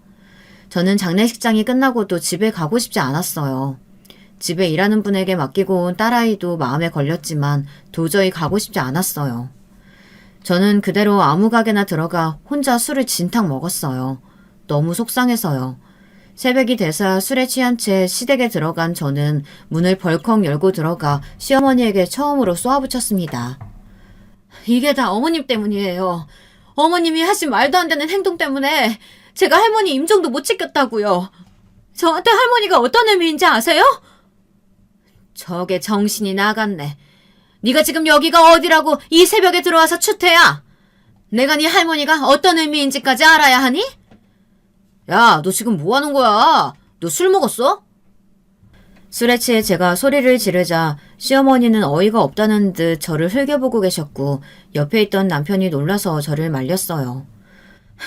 저는 장례식장이 끝나고도 집에 가고 싶지 않았어요. 집에 일하는 분에게 맡기고 온 딸아이도 마음에 걸렸지만 도저히 가고 싶지 않았어요. 저는 그대로 아무 가게나 들어가 혼자 술을 진탕 먹었어요. 너무 속상해서요. 새벽이 돼서 술에 취한 채 시댁에 들어간 저는 문을 벌컥 열고 들어가 시어머니에게 처음으로 쏘아붙였습니다. 이게 다 어머님 때문이에요. 어머님이 하신 말도 안 되는 행동 때문에 제가 할머니 임종도 못 지켰다고요. 저한테 할머니가 어떤 의미인지 아세요? 저게 정신이 나갔네. 네가 지금 여기가 어디라고 이 새벽에 들어와서 추태야. 내가 네 할머니가 어떤 의미인지까지 알아야 하니? 야, 너 지금 뭐 하는 거야? 너 술 먹었어? 술에 취해 제가 소리를 지르자 시어머니는 어이가 없다는 듯 저를 흘겨보고 계셨고 옆에 있던 남편이 놀라서 저를 말렸어요.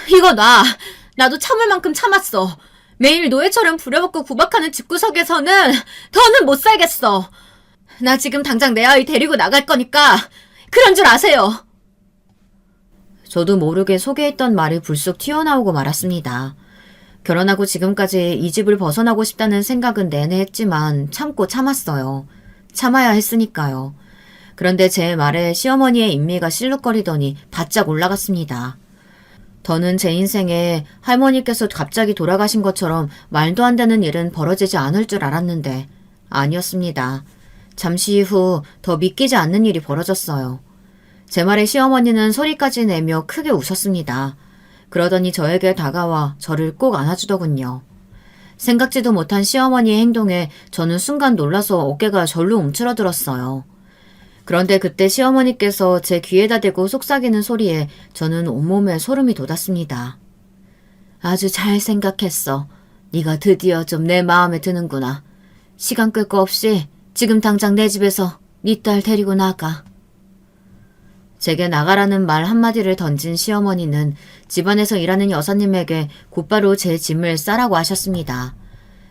이거 나도 참을 만큼 참았어. 매일 노예처럼 부려먹고 구박하는 집구석에서는 더는 못 살겠어. 나 지금 당장 내 아이 데리고 나갈 거니까 그런 줄 아세요. 저도 모르게 속에 있던 말이 불쑥 튀어나오고 말았습니다. 결혼하고 지금까지 이 집을 벗어나고 싶다는 생각은 내내 했지만 참고 참았어요. 참아야 했으니까요. 그런데 제 말에 시어머니의 인미가 실룩거리더니 바짝 올라갔습니다. 더는 제 인생에 할머니께서 갑자기 돌아가신 것처럼 말도 안 되는 일은 벌어지지 않을 줄 알았는데 아니었습니다. 잠시 후 더 믿기지 않는 일이 벌어졌어요. 제 말에 시어머니는 소리까지 내며 크게 우셨습니다. 그러더니 저에게 다가와 저를 꼭 안아주더군요. 생각지도 못한 시어머니의 행동에 저는 순간 놀라서 어깨가 절로 움츠러들었어요. 그런데 그때 시어머니께서 제 귀에다 대고 속삭이는 소리에 저는 온몸에 소름이 돋았습니다. 아주 잘 생각했어. 네가 드디어 좀 내 마음에 드는구나. 시간 끌 거 없이 지금 당장 내 집에서 네 딸 데리고 나가. 제게 나가라는 말 한마디를 던진 시어머니는 집안에서 일하는 여사님에게 곧바로 제 짐을 싸라고 하셨습니다.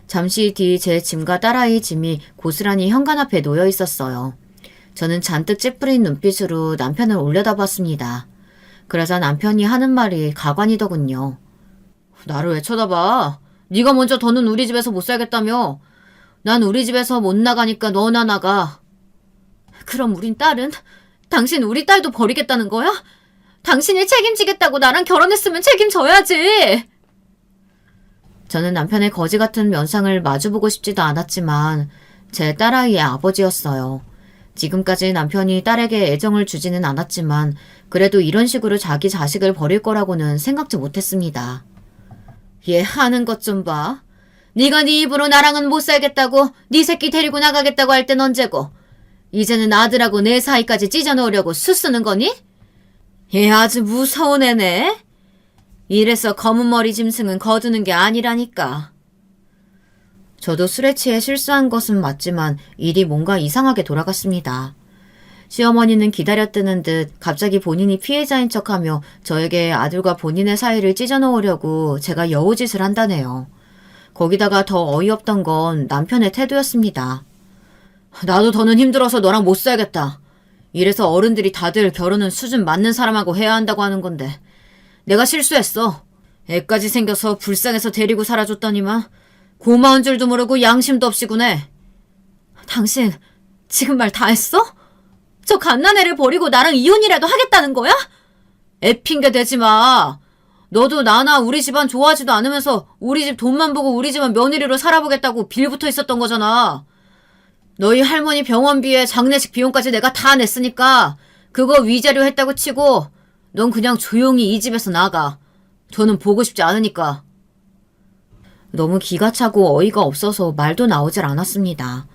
잠시 뒤 제 짐과 딸아이 짐이 고스란히 현관 앞에 놓여 있었어요. 저는 잔뜩 찌푸린 눈빛으로 남편을 올려다봤습니다. 그러자 남편이 하는 말이 가관이더군요. 나를 왜 쳐다봐? 네가 먼저 더는 우리 집에서 못 살겠다며. 난 우리 집에서 못 나가니까 너나 나가. 그럼 우린 딸은? 당신 우리 딸도 버리겠다는 거야? 당신이 책임지겠다고 나랑 결혼했으면 책임져야지. 저는 남편의 거지 같은 면상을 마주보고 싶지도 않았지만 제 딸아이의 아버지였어요. 지금까지 남편이 딸에게 애정을 주지는 않았지만 그래도 이런 식으로 자기 자식을 버릴 거라고는 생각지 못했습니다. 얘 하는 것 좀 봐. 네가 네 입으로 나랑은 못 살겠다고 네 새끼 데리고 나가겠다고 할 땐 언제고 이제는 아들하고 내 사이까지 찢어놓으려고 수쓰는 거니? 얘 아주 무서운 애네. 이래서 검은 머리 짐승은 거두는 게 아니라니까. 저도 술에 취해 실수한 것은 맞지만 일이 뭔가 이상하게 돌아갔습니다. 시어머니는 기다렸다는 듯 갑자기 본인이 피해자인 척하며 저에게 아들과 본인의 사이를 찢어놓으려고 제가 여우짓을 한다네요. 거기다가 더 어이없던 건 남편의 태도였습니다. 나도 더는 힘들어서 너랑 못 살겠다. 이래서 어른들이 다들 결혼은 수준 맞는 사람하고 해야 한다고 하는 건데 내가 실수했어. 애까지 생겨서 불쌍해서 데리고 살아줬더니만 고마운 줄도 모르고 양심도 없이 구네. 당신 지금 말 다 했어? 저 갓난애를 버리고 나랑 이혼이라도 하겠다는 거야? 애 핑계 대지 마. 너도 나나 우리 집안 좋아하지도 않으면서 우리 집 돈만 보고 우리 집안 며느리로 살아보겠다고 빌붙어 있었던 거잖아. 너희 할머니 병원비에 장례식 비용까지 내가 다 냈으니까 그거 위자료 했다고 치고 넌 그냥 조용히 이 집에서 나가. 저는 보고 싶지 않으니까. 너무 기가 차고 어이가 없어서 말도 나오질 않았습니다.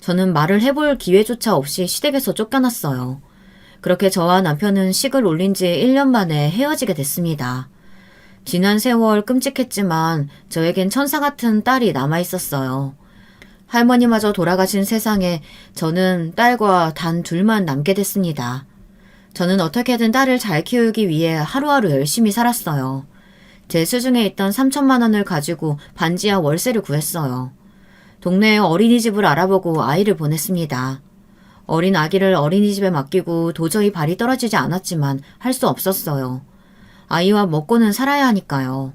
저는 말을 해볼 기회조차 없이 시댁에서 쫓겨났어요. 그렇게 저와 남편은 식을 올린 지 1년 만에 헤어지게 됐습니다. 지난 세월 끔찍했지만 저에겐 천사 같은 딸이 남아있었어요. 할머니마저 돌아가신 세상에 저는 딸과 단 둘만 남게 됐습니다. 저는 어떻게든 딸을 잘 키우기 위해 하루하루 열심히 살았어요. 제 수중에 있던 3천만 원을 가지고 반지하 월세를 구했어요. 동네에 어린이집을 알아보고 아이를 보냈습니다. 어린 아기를 어린이집에 맡기고 도저히 발이 떨어지지 않았지만 할 수 없었어요. 아이와 먹고는 살아야 하니까요.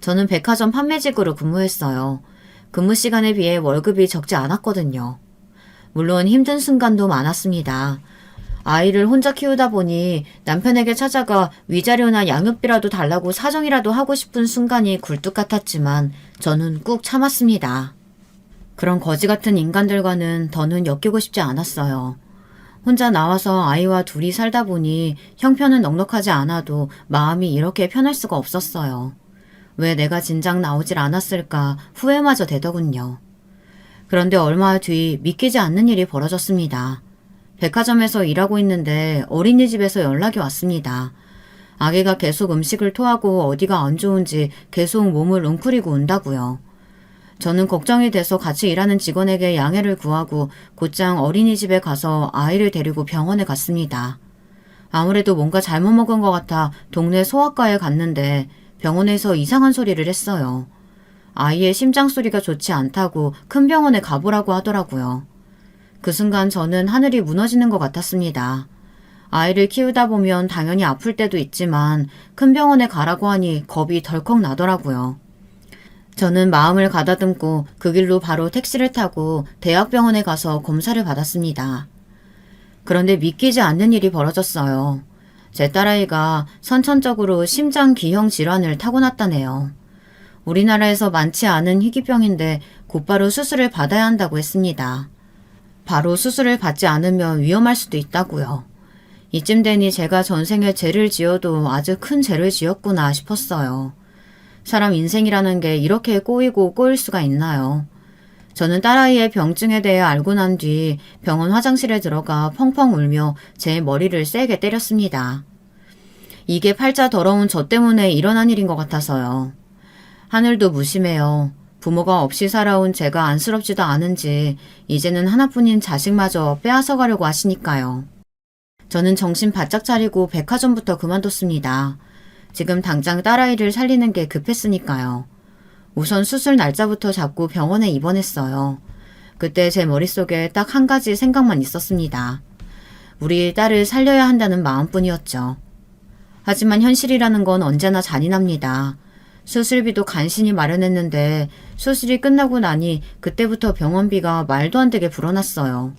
저는 백화점 판매직으로 근무했어요. 근무 시간에 비해 월급이 적지 않았거든요. 물론 힘든 순간도 많았습니다. 아이를 혼자 키우다 보니 남편에게 찾아가 위자료나 양육비라도 달라고 사정이라도 하고 싶은 순간이 굴뚝 같았지만 저는 꾹 참았습니다. 그런 거지 같은 인간들과는 더는 엮이고 싶지 않았어요. 혼자 나와서 아이와 둘이 살다 보니 형편은 넉넉하지 않아도 마음이 이렇게 편할 수가 없었어요. 왜 내가 진작 나오질 않았을까 후회마저 되더군요. 그런데 얼마 뒤 믿기지 않는 일이 벌어졌습니다. 백화점에서 일하고 있는데 어린이집에서 연락이 왔습니다. 아기가 계속 음식을 토하고 어디가 안 좋은지 계속 몸을 웅크리고 운다고요. 저는 걱정이 돼서 같이 일하는 직원에게 양해를 구하고 곧장 어린이집에 가서 아이를 데리고 병원에 갔습니다. 아무래도 뭔가 잘못 먹은 것 같아 동네 소아과에 갔는데 병원에서 이상한 소리를 했어요. 아이의 심장 소리가 좋지 않다고 큰 병원에 가보라고 하더라고요. 그 순간 저는 하늘이 무너지는 것 같았습니다. 아이를 키우다 보면 당연히 아플 때도 있지만 큰 병원에 가라고 하니 겁이 덜컥 나더라고요. 저는 마음을 가다듬고 그 길로 바로 택시를 타고 대학병원에 가서 검사를 받았습니다. 그런데 믿기지 않는 일이 벌어졌어요. 제 딸아이가 선천적으로 심장기형 질환을 타고났다네요. 우리나라에서 많지 않은 희귀병인데 곧바로 수술을 받아야 한다고 했습니다. 바로 수술을 받지 않으면 위험할 수도 있다고요. 이쯤 되니 제가 전생에 죄를 지어도 아주 큰 죄를 지었구나 싶었어요. 사람 인생이라는 게 이렇게 꼬이고 꼬일 수가 있나요? 저는 딸아이의 병증에 대해 알고 난 뒤 병원 화장실에 들어가 펑펑 울며 제 머리를 세게 때렸습니다. 이게 팔자 더러운 저 때문에 일어난 일인 것 같아서요. 하늘도 무심해요. 부모가 없이 살아온 제가 안쓰럽지도 않은지 이제는 하나뿐인 자식마저 빼앗아가려고 하시니까요. 저는 정신 바짝 차리고 백화점부터 그만뒀습니다. 지금 당장 딸아이를 살리는 게 급했으니까요. 우선 수술 날짜부터 잡고 병원에 입원했어요. 그때 제 머릿속에 딱 한 가지 생각만 있었습니다. 우리 딸을 살려야 한다는 마음뿐이었죠. 하지만 현실이라는 건 언제나 잔인합니다. 수술비도 간신히 마련했는데 수술이 끝나고 나니 그때부터 병원비가 말도 안 되게 불어났어요.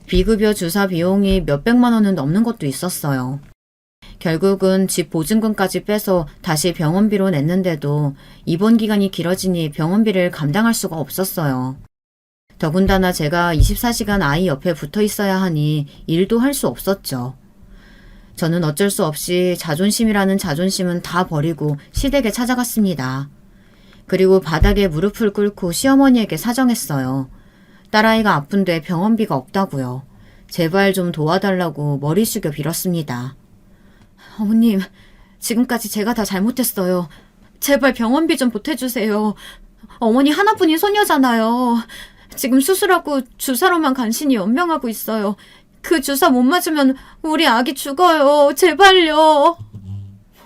비급여 주사 비용이 몇백만 원은 넘는 것도 있었어요. 결국은 집 보증금까지 빼서 다시 병원비로 냈는데도 입원 기간이 길어지니 병원비를 감당할 수가 없었어요. 더군다나 제가 24시간 아이 옆에 붙어 있어야 하니 일도 할 수 없었죠. 저는 어쩔 수 없이 자존심이라는 자존심은 다 버리고 시댁에 찾아갔습니다. 그리고 바닥에 무릎을 꿇고 시어머니에게 사정했어요. 딸아이가 아픈데 병원비가 없다고요. 제발 좀 도와달라고 머리 숙여 빌었습니다. 어머님, 지금까지 제가 다 잘못했어요. 제발 병원비 좀 보태주세요. 어머니 하나뿐인 소녀잖아요. 지금 수술하고 주사로만 간신히 연명하고 있어요. 그 주사 못 맞으면 우리 아기 죽어요. 제발요.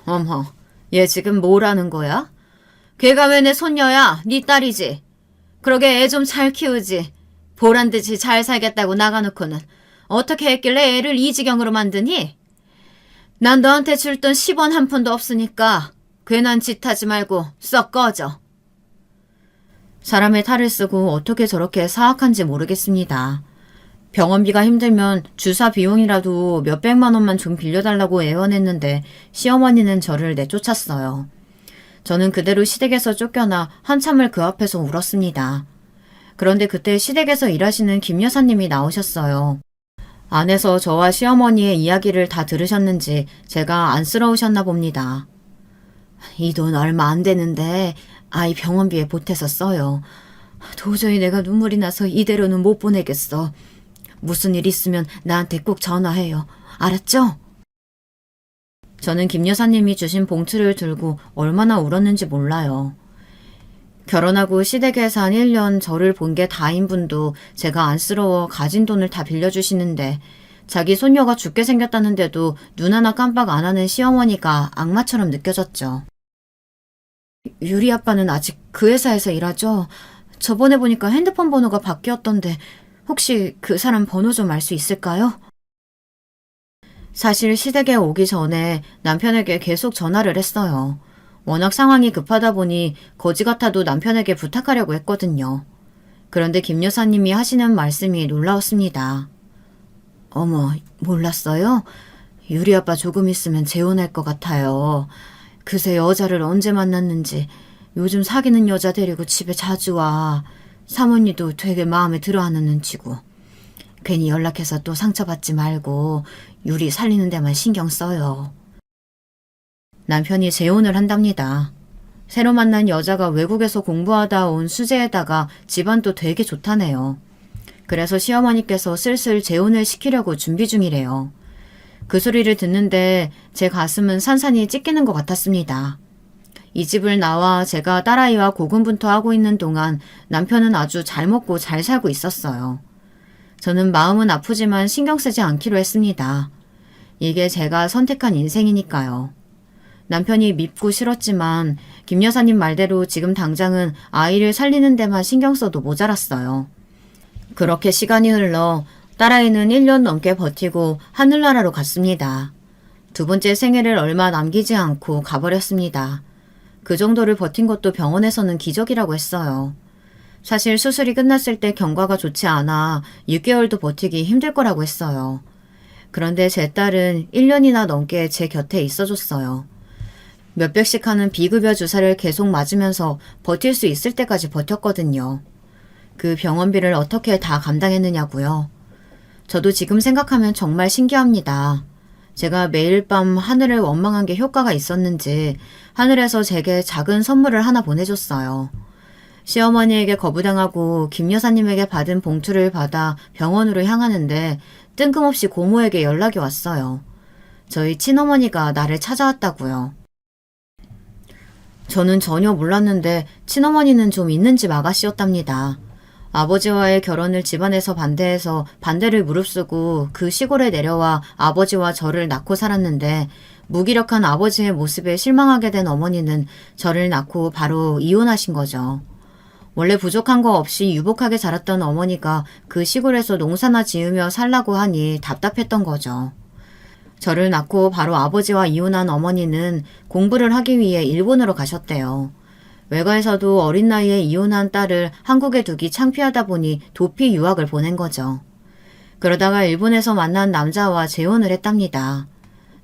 어머, 얘 지금 뭐라는 거야? 걔가 왜 내 손녀야? 네 딸이지. 그러게 애 좀 잘 키우지. 보란듯이 잘 살겠다고 나가놓고는 어떻게 했길래 애를 이 지경으로 만드니? 난 너한테 줄 돈 10원 한 푼도 없으니까 괜한 짓 하지 말고 썩 꺼져. 사람의 탈을 쓰고 어떻게 저렇게 사악한지 모르겠습니다. 병원비가 힘들면 주사 비용이라도 몇백만 원만 좀 빌려달라고 애원했는데 시어머니는 저를 내쫓았어요. 저는 그대로 시댁에서 쫓겨나 한참을 그 앞에서 울었습니다. 그런데 그때 시댁에서 일하시는 김 여사님이 나오셨어요. 안에서 저와 시어머니의 이야기를 다 들으셨는지 제가 안쓰러우셨나 봅니다. 이 돈 얼마 안 되는데 아이 병원비에 보태서 써요. 도저히 내가 눈물이 나서 이대로는 못 보내겠어. 무슨 일 있으면 나한테 꼭 전화해요. 알았죠? 저는 김 여사님이 주신 봉투를 들고 얼마나 울었는지 몰라요. 결혼하고 시댁에서 한 1년 저를 본 게 다인 분도 제가 안쓰러워 가진 돈을 다 빌려주시는데 자기 손녀가 죽게 생겼다는데도 눈 하나 깜빡 안 하는 시어머니가 악마처럼 느껴졌죠. 유리 아빠는 아직 그 회사에서 일하죠? 저번에 보니까 핸드폰 번호가 바뀌었던데 혹시 그 사람 번호 좀 알 수 있을까요? 사실 시댁에 오기 전에 남편에게 계속 전화를 했어요. 워낙 상황이 급하다 보니 거지 같아도 남편에게 부탁하려고 했거든요. 그런데 김 여사님이 하시는 말씀이 놀라웠습니다. 어머, 몰랐어요? 유리 아빠 조금 있으면 재혼할 것 같아요. 그새 여자를 언제 만났는지 요즘 사귀는 여자 데리고 집에 자주 와. 사모님도 되게 마음에 들어하는 눈치고. 괜히 연락해서 또 상처받지 말고 유리 살리는 데만 신경 써요. 남편이 재혼을 한답니다. 새로 만난 여자가 외국에서 공부하다 온 수재에다가 집안도 되게 좋다네요. 그래서 시어머니께서 슬슬 재혼을 시키려고 준비 중이래요. 그 소리를 듣는데 제 가슴은 산산이 찢기는 것 같았습니다. 이 집을 나와 제가 딸아이와 고군분투하고 있는 동안 남편은 아주 잘 먹고 잘 살고 있었어요. 저는 마음은 아프지만 신경 쓰지 않기로 했습니다. 이게 제가 선택한 인생이니까요. 남편이 밉고 싫었지만 김 여사님 말대로 지금 당장은 아이를 살리는 데만 신경 써도 모자랐어요. 그렇게 시간이 흘러 딸아이는 1년 넘게 버티고 하늘나라로 갔습니다. 두 번째 생애를 얼마 남기지 않고 가버렸습니다. 그 정도를 버틴 것도 병원에서는 기적이라고 했어요. 사실 수술이 끝났을 때 경과가 좋지 않아 6개월도 버티기 힘들 거라고 했어요. 그런데 제 딸은 1년이나 넘게 제 곁에 있어줬어요. 몇백씩 하는 비급여 주사를 계속 맞으면서 버틸 수 있을 때까지 버텼거든요. 그 병원비를 어떻게 다 감당했느냐고요. 저도 지금 생각하면 정말 신기합니다. 제가 매일 밤 하늘을 원망한 게 효과가 있었는지 하늘에서 제게 작은 선물을 하나 보내줬어요. 시어머니에게 거부당하고 김 여사님에게 받은 봉투를 받아 병원으로 향하는데 뜬금없이 고모에게 연락이 왔어요. 저희 친어머니가 나를 찾아왔다고요. 저는 전혀 몰랐는데 친어머니는 좀 있는 집 아가씨였답니다. 아버지와의 결혼을 집안에서 반대해서 반대를 무릅쓰고 그 시골에 내려와 아버지와 저를 낳고 살았는데 무기력한 아버지의 모습에 실망하게 된 어머니는 저를 낳고 바로 이혼하신 거죠. 원래 부족한 거 없이 유복하게 자랐던 어머니가 그 시골에서 농사나 지으며 살라고 하니 답답했던 거죠. 저를 낳고 바로 아버지와 이혼한 어머니는 공부를 하기 위해 일본으로 가셨대요. 외가에서도 어린 나이에 이혼한 딸을 한국에 두기 창피하다 보니 도피 유학을 보낸 거죠. 그러다가 일본에서 만난 남자와 재혼을 했답니다.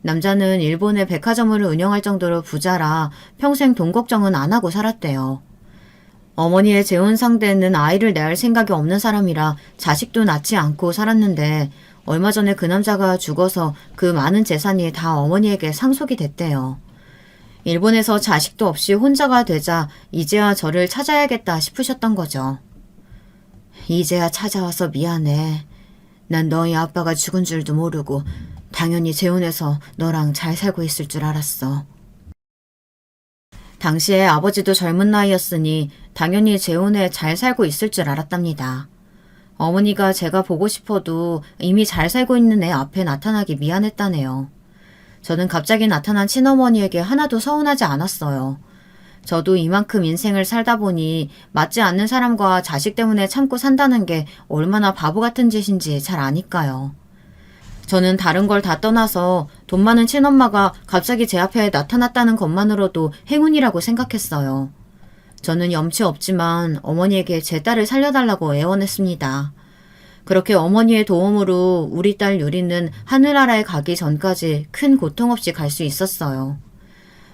남자는 일본의 백화점을 운영할 정도로 부자라 평생 돈 걱정은 안 하고 살았대요. 어머니의 재혼 상대는 아이를 낳을 생각이 없는 사람이라 자식도 낳지 않고 살았는데 얼마 전에 그 남자가 죽어서 그 많은 재산이 다 어머니에게 상속이 됐대요. 일본에서 자식도 없이 혼자가 되자 이제야 저를 찾아야겠다 싶으셨던 거죠. 이제야 찾아와서 미안해. 난 너희 아빠가 죽은 줄도 모르고 당연히 재혼해서 너랑 잘 살고 있을 줄 알았어. 당시에 아버지도 젊은 나이였으니 당연히 재혼해 잘 살고 있을 줄 알았답니다. 어머니가 제가 보고 싶어도 이미 잘 살고 있는 애 앞에 나타나기 미안했다네요. 저는 갑자기 나타난 친어머니에게 하나도 서운하지 않았어요. 저도 이만큼 인생을 살다 보니 맞지 않는 사람과 자식 때문에 참고 산다는 게 얼마나 바보 같은 짓인지 잘 아니까요. 저는 다른 걸 다 떠나서 돈 많은 친엄마가 갑자기 제 앞에 나타났다는 것만으로도 행운이라고 생각했어요. 저는 염치 없지만 어머니에게 제 딸을 살려달라고 애원했습니다. 그렇게 어머니의 도움으로 우리 딸 유리는 하늘나라에 가기 전까지 큰 고통 없이 갈 수 있었어요.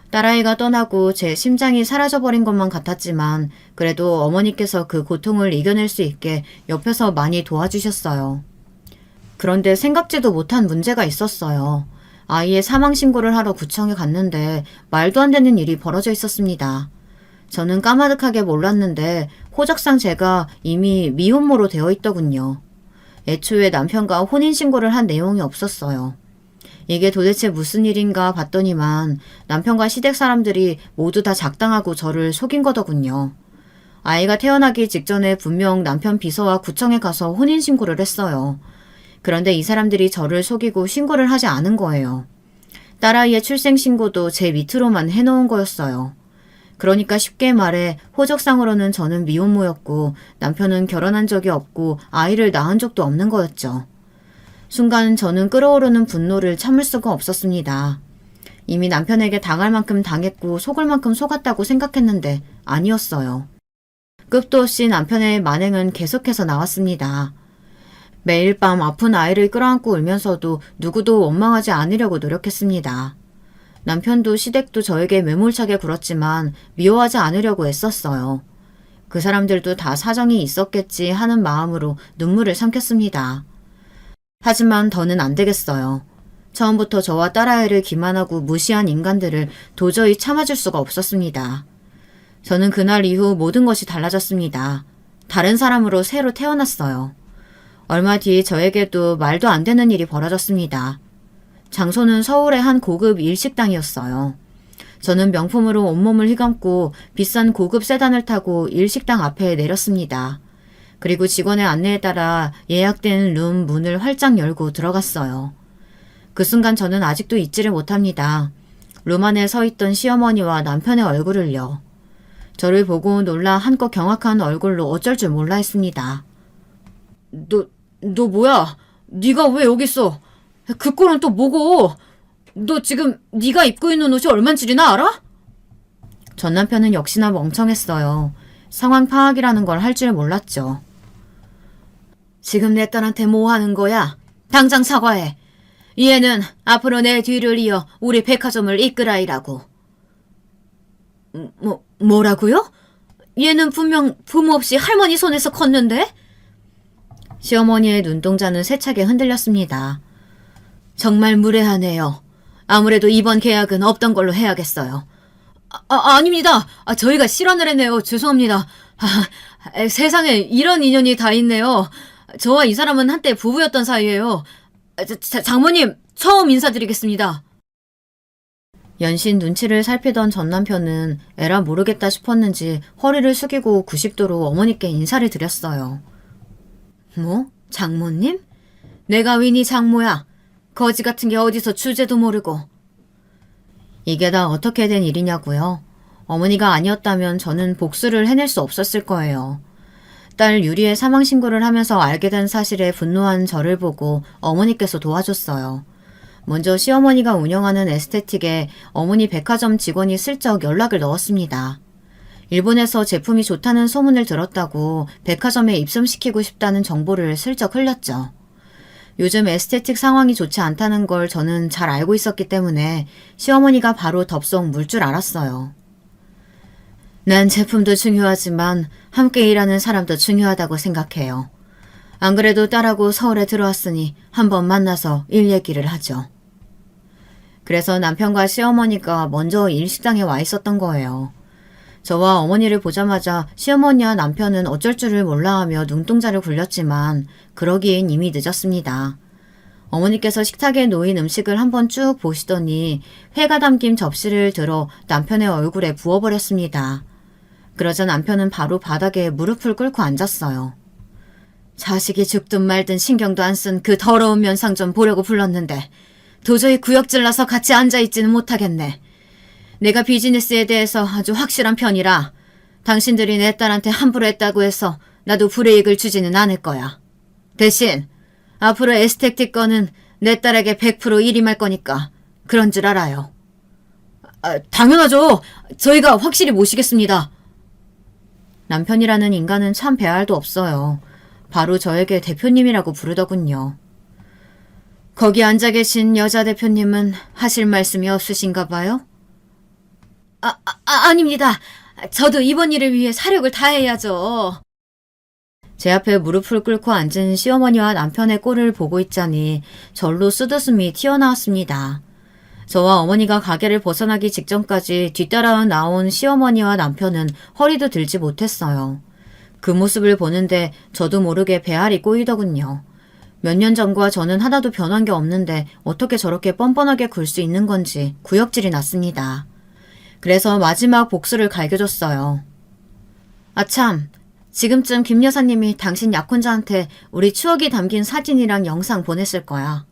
딸아이가 떠나고 제 심장이 사라져버린 것만 같았지만 그래도 어머니께서 그 고통을 이겨낼 수 있게 옆에서 많이 도와주셨어요. 그런데 생각지도 못한 문제가 있었어요. 아이의 사망 신고를 하러 구청에 갔는데 말도 안 되는 일이 벌어져 있었습니다. 저는 까마득하게 몰랐는데 호적상 제가 이미 미혼모로 되어 있더군요. 애초에 남편과 혼인신고를 한 내용이 없었어요. 이게 도대체 무슨 일인가 봤더니만 남편과 시댁 사람들이 모두 다 작당하고 저를 속인 거더군요. 아이가 태어나기 직전에 분명 남편 비서와 구청에 가서 혼인신고를 했어요. 그런데 이 사람들이 저를 속이고 신고를 하지 않은 거예요. 딸아이의 출생신고도 제 밑으로만 해놓은 거였어요. 그러니까 쉽게 말해 호적상으로는 저는 미혼모였고 남편은 결혼한 적이 없고 아이를 낳은 적도 없는 거였죠. 순간 저는 끓어오르는 분노를 참을 수가 없었습니다. 이미 남편에게 당할 만큼 당했고 속을 만큼 속았다고 생각했는데 아니었어요. 끝도 없이 남편의 만행은 계속해서 나왔습니다. 매일 밤 아픈 아이를 끌어안고 울면서도 누구도 원망하지 않으려고 노력했습니다. 남편도 시댁도 저에게 매몰차게 굴었지만 미워하지 않으려고 애썼어요. 그 사람들도 다 사정이 있었겠지 하는 마음으로 눈물을 삼켰습니다. 하지만 더는 안 되겠어요. 처음부터 저와 딸아이를 기만하고 무시한 인간들을 도저히 참아줄 수가 없었습니다. 저는 그날 이후 모든 것이 달라졌습니다. 다른 사람으로 새로 태어났어요. 얼마 뒤 저에게도 말도 안 되는 일이 벌어졌습니다. 장소는 서울의 한 고급 일식당이었어요. 저는 명품으로 온몸을 휘감고 비싼 고급 세단을 타고 일식당 앞에 내렸습니다. 그리고 직원의 안내에 따라 예약된 룸 문을 활짝 열고 들어갔어요. 그 순간 저는 아직도 잊지를 못합니다. 룸 안에 서 있던 시어머니와 남편의 얼굴을요. 저를 보고 놀라 한껏 경악한 얼굴로 어쩔 줄 몰라 했습니다. 너 뭐야? 네가 왜 여기 있어? 그 꼴은 또 뭐고? 너 지금 네가 입고 있는 옷이 얼만지리나 알아? 전 남편은 역시나 멍청했어요. 상황 파악이라는 걸 할 줄 몰랐죠. 지금 내 딸한테 뭐 하는 거야? 당장 사과해. 얘는 앞으로 내 뒤를 이어 우리 백화점을 이끌어이라고. 뭐라고요? 얘는 분명 부모 없이 할머니 손에서 컸는데? 시어머니의 눈동자는 세차게 흔들렸습니다. 정말 무례하네요. 아무래도 이번 계약은 없던 걸로 해야겠어요. 아닙니다. 저희가 실언을 했네요. 죄송합니다. 세상에 이런 인연이 다 있네요. 저와 이 사람은 한때 부부였던 사이예요. 장모님, 처음 인사드리겠습니다. 연신 눈치를 살피던 전 남편은 에라 모르겠다 싶었는지 허리를 숙이고 90도로 어머니께 인사를 드렸어요. 뭐? 장모님? 내가 윈이 장모야. 거지 같은 게 어디서 주제도 모르고. 이게 다 어떻게 된 일이냐고요? 어머니가 아니었다면 저는 복수를 해낼 수 없었을 거예요. 딸 유리의 사망 신고를 하면서 알게 된 사실에 분노한 저를 보고 어머니께서 도와줬어요. 먼저 시어머니가 운영하는 에스테틱에 어머니 백화점 직원이 슬쩍 연락을 넣었습니다. 일본에서 제품이 좋다는 소문을 들었다고 백화점에 입점시키고 싶다는 정보를 슬쩍 흘렸죠. 요즘 에스테틱 상황이 좋지 않다는 걸 저는 잘 알고 있었기 때문에 시어머니가 바로 덥석 물 줄 알았어요. 난 제품도 중요하지만 함께 일하는 사람도 중요하다고 생각해요. 안 그래도 딸하고 서울에 들어왔으니 한번 만나서 일 얘기를 하죠. 그래서 남편과 시어머니가 먼저 일식당에 와 있었던 거예요. 저와 어머니를 보자마자 시어머니와 남편은 어쩔 줄을 몰라하며 눈동자를 굴렸지만 그러기엔 이미 늦었습니다. 어머니께서 식탁에 놓인 음식을 한번 쭉 보시더니 회가 담긴 접시를 들어 남편의 얼굴에 부어버렸습니다. 그러자 남편은 바로 바닥에 무릎을 꿇고 앉았어요. 자식이 죽든 말든 신경도 안 쓴 그 더러운 면상 좀 보려고 불렀는데 도저히 구역질 나서 같이 앉아있지는 못하겠네. 내가 비즈니스에 대해서 아주 확실한 편이라 당신들이 내 딸한테 함부로 했다고 해서 나도 불이익을 주지는 않을 거야. 대신 앞으로 에스테틱 거는 내 딸에게 100% 일임할 거니까 그런 줄 알아요. 당연하죠. 저희가 확실히 모시겠습니다. 남편이라는 인간은 참 배알도 없어요. 바로 저에게 대표님이라고 부르더군요. 거기 앉아 계신 여자 대표님은 하실 말씀이 없으신가 봐요? 아닙니다. 저도 이번 일을 위해 사력을 다해야죠. 제 앞에 무릎을 꿇고 앉은 시어머니와 남편의 꼴을 보고 있자니 절로 쓰드숨이 튀어나왔습니다. 저와 어머니가 가게를 벗어나기 직전까지 뒤따라 나온 시어머니와 남편은 허리도 들지 못했어요. 그 모습을 보는데 저도 모르게 배알이 꼬이더군요. 몇 년 전과 저는 하나도 변한 게 없는데 어떻게 저렇게 뻔뻔하게 굴 수 있는 건지 구역질이 났습니다. 그래서 마지막 복수를 갈겨줬어요. 아참, 지금쯤 김 여사님이 당신 약혼자한테 우리 추억이 담긴 사진이랑 영상 보냈을 거야.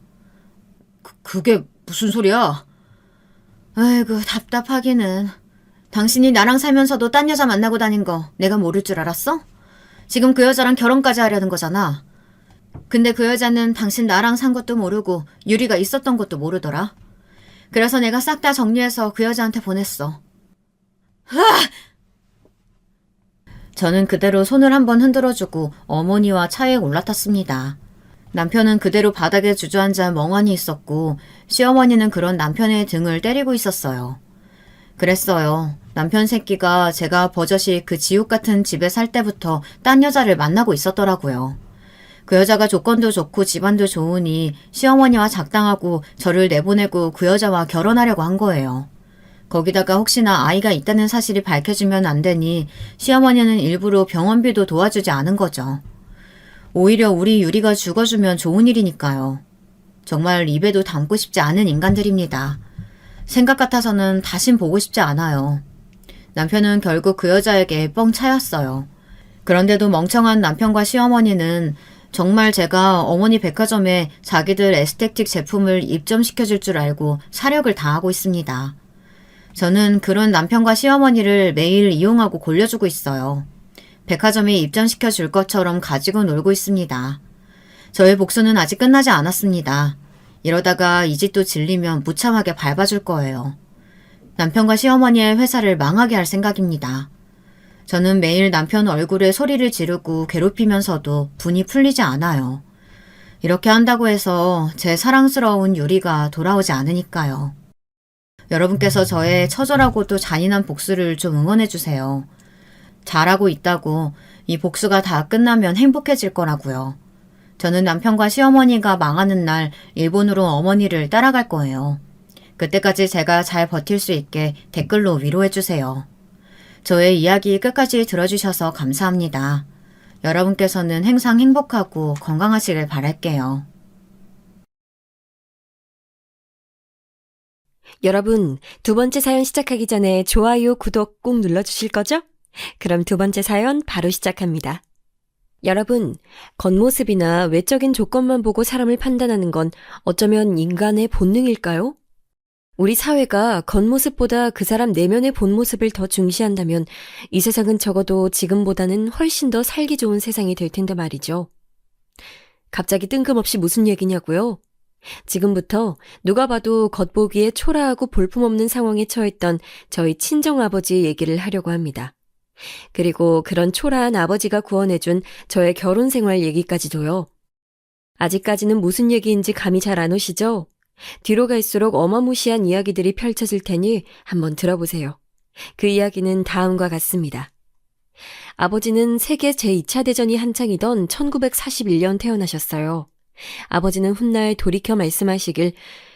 그게 무슨 소리야? 아이고 답답하기는. 당신이 나랑 살면서도 딴 여자 만나고 다닌 거 내가 모를 줄 알았어? 지금 그 여자랑 결혼까지 하려는 거잖아. 근데 그 여자는 당신 나랑 산 것도 모르고 유리가 있었던 것도 모르더라. 그래서 내가 싹 다 정리해서 그 여자한테 보냈어. 저는 그대로 손을 한번 흔들어주고 어머니와 차에 올라탔습니다. 남편은 그대로 바닥에 주저앉아 멍하니 있었고 시어머니는 그런 남편의 등을 때리고 있었어요. 그랬어요. 남편 새끼가 제가 버젓이 그 지옥 같은 집에 살 때부터 딴 여자를 만나고 있었더라고요. 그 여자가 조건도 좋고 집안도 좋으니 시어머니와 작당하고 저를 내보내고 그 여자와 결혼하려고 한 거예요. 거기다가 혹시나 아이가 있다는 사실이 밝혀지면 안 되니 시어머니는 일부러 병원비도 도와주지 않은 거죠. 오히려 우리 유리가 죽어주면 좋은 일이니까요. 정말 입에도 담고 싶지 않은 인간들입니다. 생각 같아서는 다신 보고 싶지 않아요. 남편은 결국 그 여자에게 뻥 차였어요. 그런데도 멍청한 남편과 시어머니는 정말 제가 어머니 백화점에 자기들 에스테틱 제품을 입점시켜줄 줄 알고 사력을 다하고 있습니다. 저는 그런 남편과 시어머니를 매일 이용하고 골려주고 있어요. 백화점에 입점시켜 줄 것처럼 가지고 놀고 있습니다. 저의 복수는 아직 끝나지 않았습니다. 이러다가 이 짓도 질리면 무참하게 밟아줄 거예요. 남편과 시어머니의 회사를 망하게 할 생각입니다. 저는 매일 남편 얼굴에 소리를 지르고 괴롭히면서도 분이 풀리지 않아요. 이렇게 한다고 해서 제 사랑스러운 유리가 돌아오지 않으니까요. 여러분께서 저의 처절하고도 잔인한 복수를 좀 응원해주세요. 잘하고 있다고 이 복수가 다 끝나면 행복해질 거라고요. 저는 남편과 시어머니가 망하는 날 일본으로 어머니를 따라갈 거예요. 그때까지 제가 잘 버틸 수 있게 댓글로 위로해주세요. 저의 이야기 끝까지 들어주셔서 감사합니다. 여러분께서는 항상 행복하고 건강하시길 바랄게요. 여러분, 두 번째 사연 시작하기 전에 좋아요, 구독 꼭 눌러주실 거죠? 그럼 두 번째 사연 바로 시작합니다. 여러분, 겉모습이나 외적인 조건만 보고 사람을 판단하는 건 어쩌면 인간의 본능일까요? 우리 사회가 겉모습보다 그 사람 내면의 본 모습을 더 중시한다면 이 세상은 적어도 지금보다는 훨씬 더 살기 좋은 세상이 될 텐데 말이죠. 갑자기 뜬금없이 무슨 얘기냐고요? 지금부터 누가 봐도 겉보기에 초라하고 볼품없는 상황에 처했던 저희 친정아버지 얘기를 하려고 합니다. 그리고 그런 초라한 아버지가 구원해준 저의 결혼 생활 얘기까지도요. 아직까지는 무슨 얘기인지 감이 잘 안 오시죠? 뒤로 갈수록 어마무시한 이야기들이 펼쳐질 테니 한번 들어보세요. 그 이야기는 다음과 같습니다. 아버지는 세계 제2차 대전이 한창이던 1941년 태어나셨어요. 아버지는 훗날 돌이켜 말씀하시길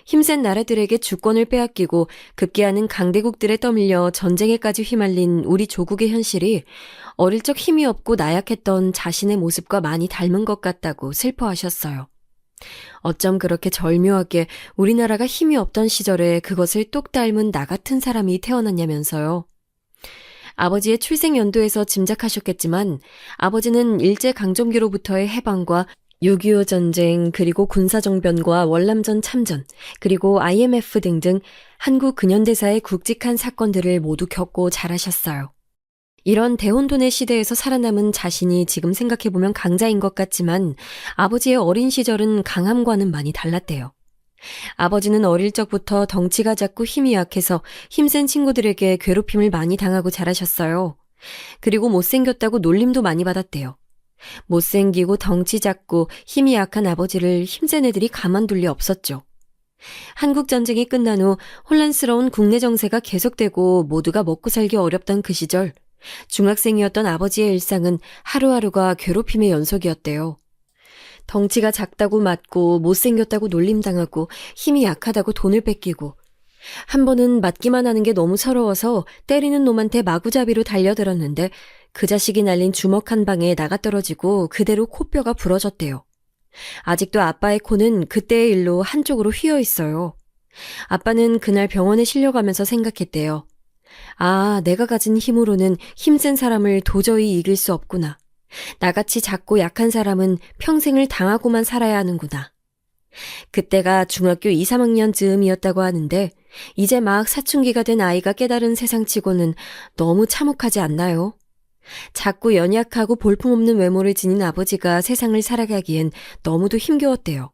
힘센 나라들에게 주권을 빼앗기고 급기야는 강대국들에 떠밀려 전쟁에까지 휘말린 우리 조국의 현실이 어릴 적 힘이 없고 나약했던 자신의 모습과 많이 닮은 것 같다고 슬퍼하셨어요. 어쩜 그렇게 절묘하게 우리나라가 힘이 없던 시절에 그것을 똑 닮은 나 같은 사람이 태어났냐면서요. 아버지의 출생 연도에서 짐작하셨겠지만 아버지는 일제강점기로부터의 해방과 6.25 전쟁, 그리고 군사정변과 월남전 참전, 그리고 IMF 등등 한국 근현대사의 굵직한 사건들을 모두 겪고 자라셨어요. 이런 대혼돈의 시대에서 살아남은 자신이 지금 생각해보면 강자인 것 같지만 아버지의 어린 시절은 강함과는 많이 달랐대요. 아버지는 어릴 적부터 덩치가 작고 힘이 약해서 힘센 친구들에게 괴롭힘을 많이 당하고 자라셨어요. 그리고 못생겼다고 놀림도 많이 받았대요. 못생기고 덩치 작고 힘이 약한 아버지를 힘센 애들이 가만둘 리 없었죠. 한국전쟁이 끝난 후 혼란스러운 국내 정세가 계속되고 모두가 먹고 살기 어렵던 그 시절, 중학생이었던 아버지의 일상은 하루하루가 괴롭힘의 연속이었대요. 덩치가 작다고 맞고 못생겼다고 놀림당하고 힘이 약하다고 돈을 뺏기고 한 번은 맞기만 하는 게 너무 서러워서 때리는 놈한테 마구잡이로 달려들었는데 그 자식이 날린 주먹 한 방에 나가 떨어지고 그대로 코뼈가 부러졌대요. 아직도 아빠의 코는 그때의 일로 한쪽으로 휘어 있어요. 아빠는 그날 병원에 실려가면서 생각했대요. 아, 내가 가진 힘으로는 힘센 사람을 도저히 이길 수 없구나. 나같이 작고 약한 사람은 평생을 당하고만 살아야 하는구나. 그때가 중학교 2, 3학년 즈음이었다고 하는데 이제 막 사춘기가 된 아이가 깨달은 세상치고는 너무 참혹하지 않나요? 작고 연약하고 볼품없는 외모를 지닌 아버지가 세상을 살아가기엔 너무도 힘겨웠대요.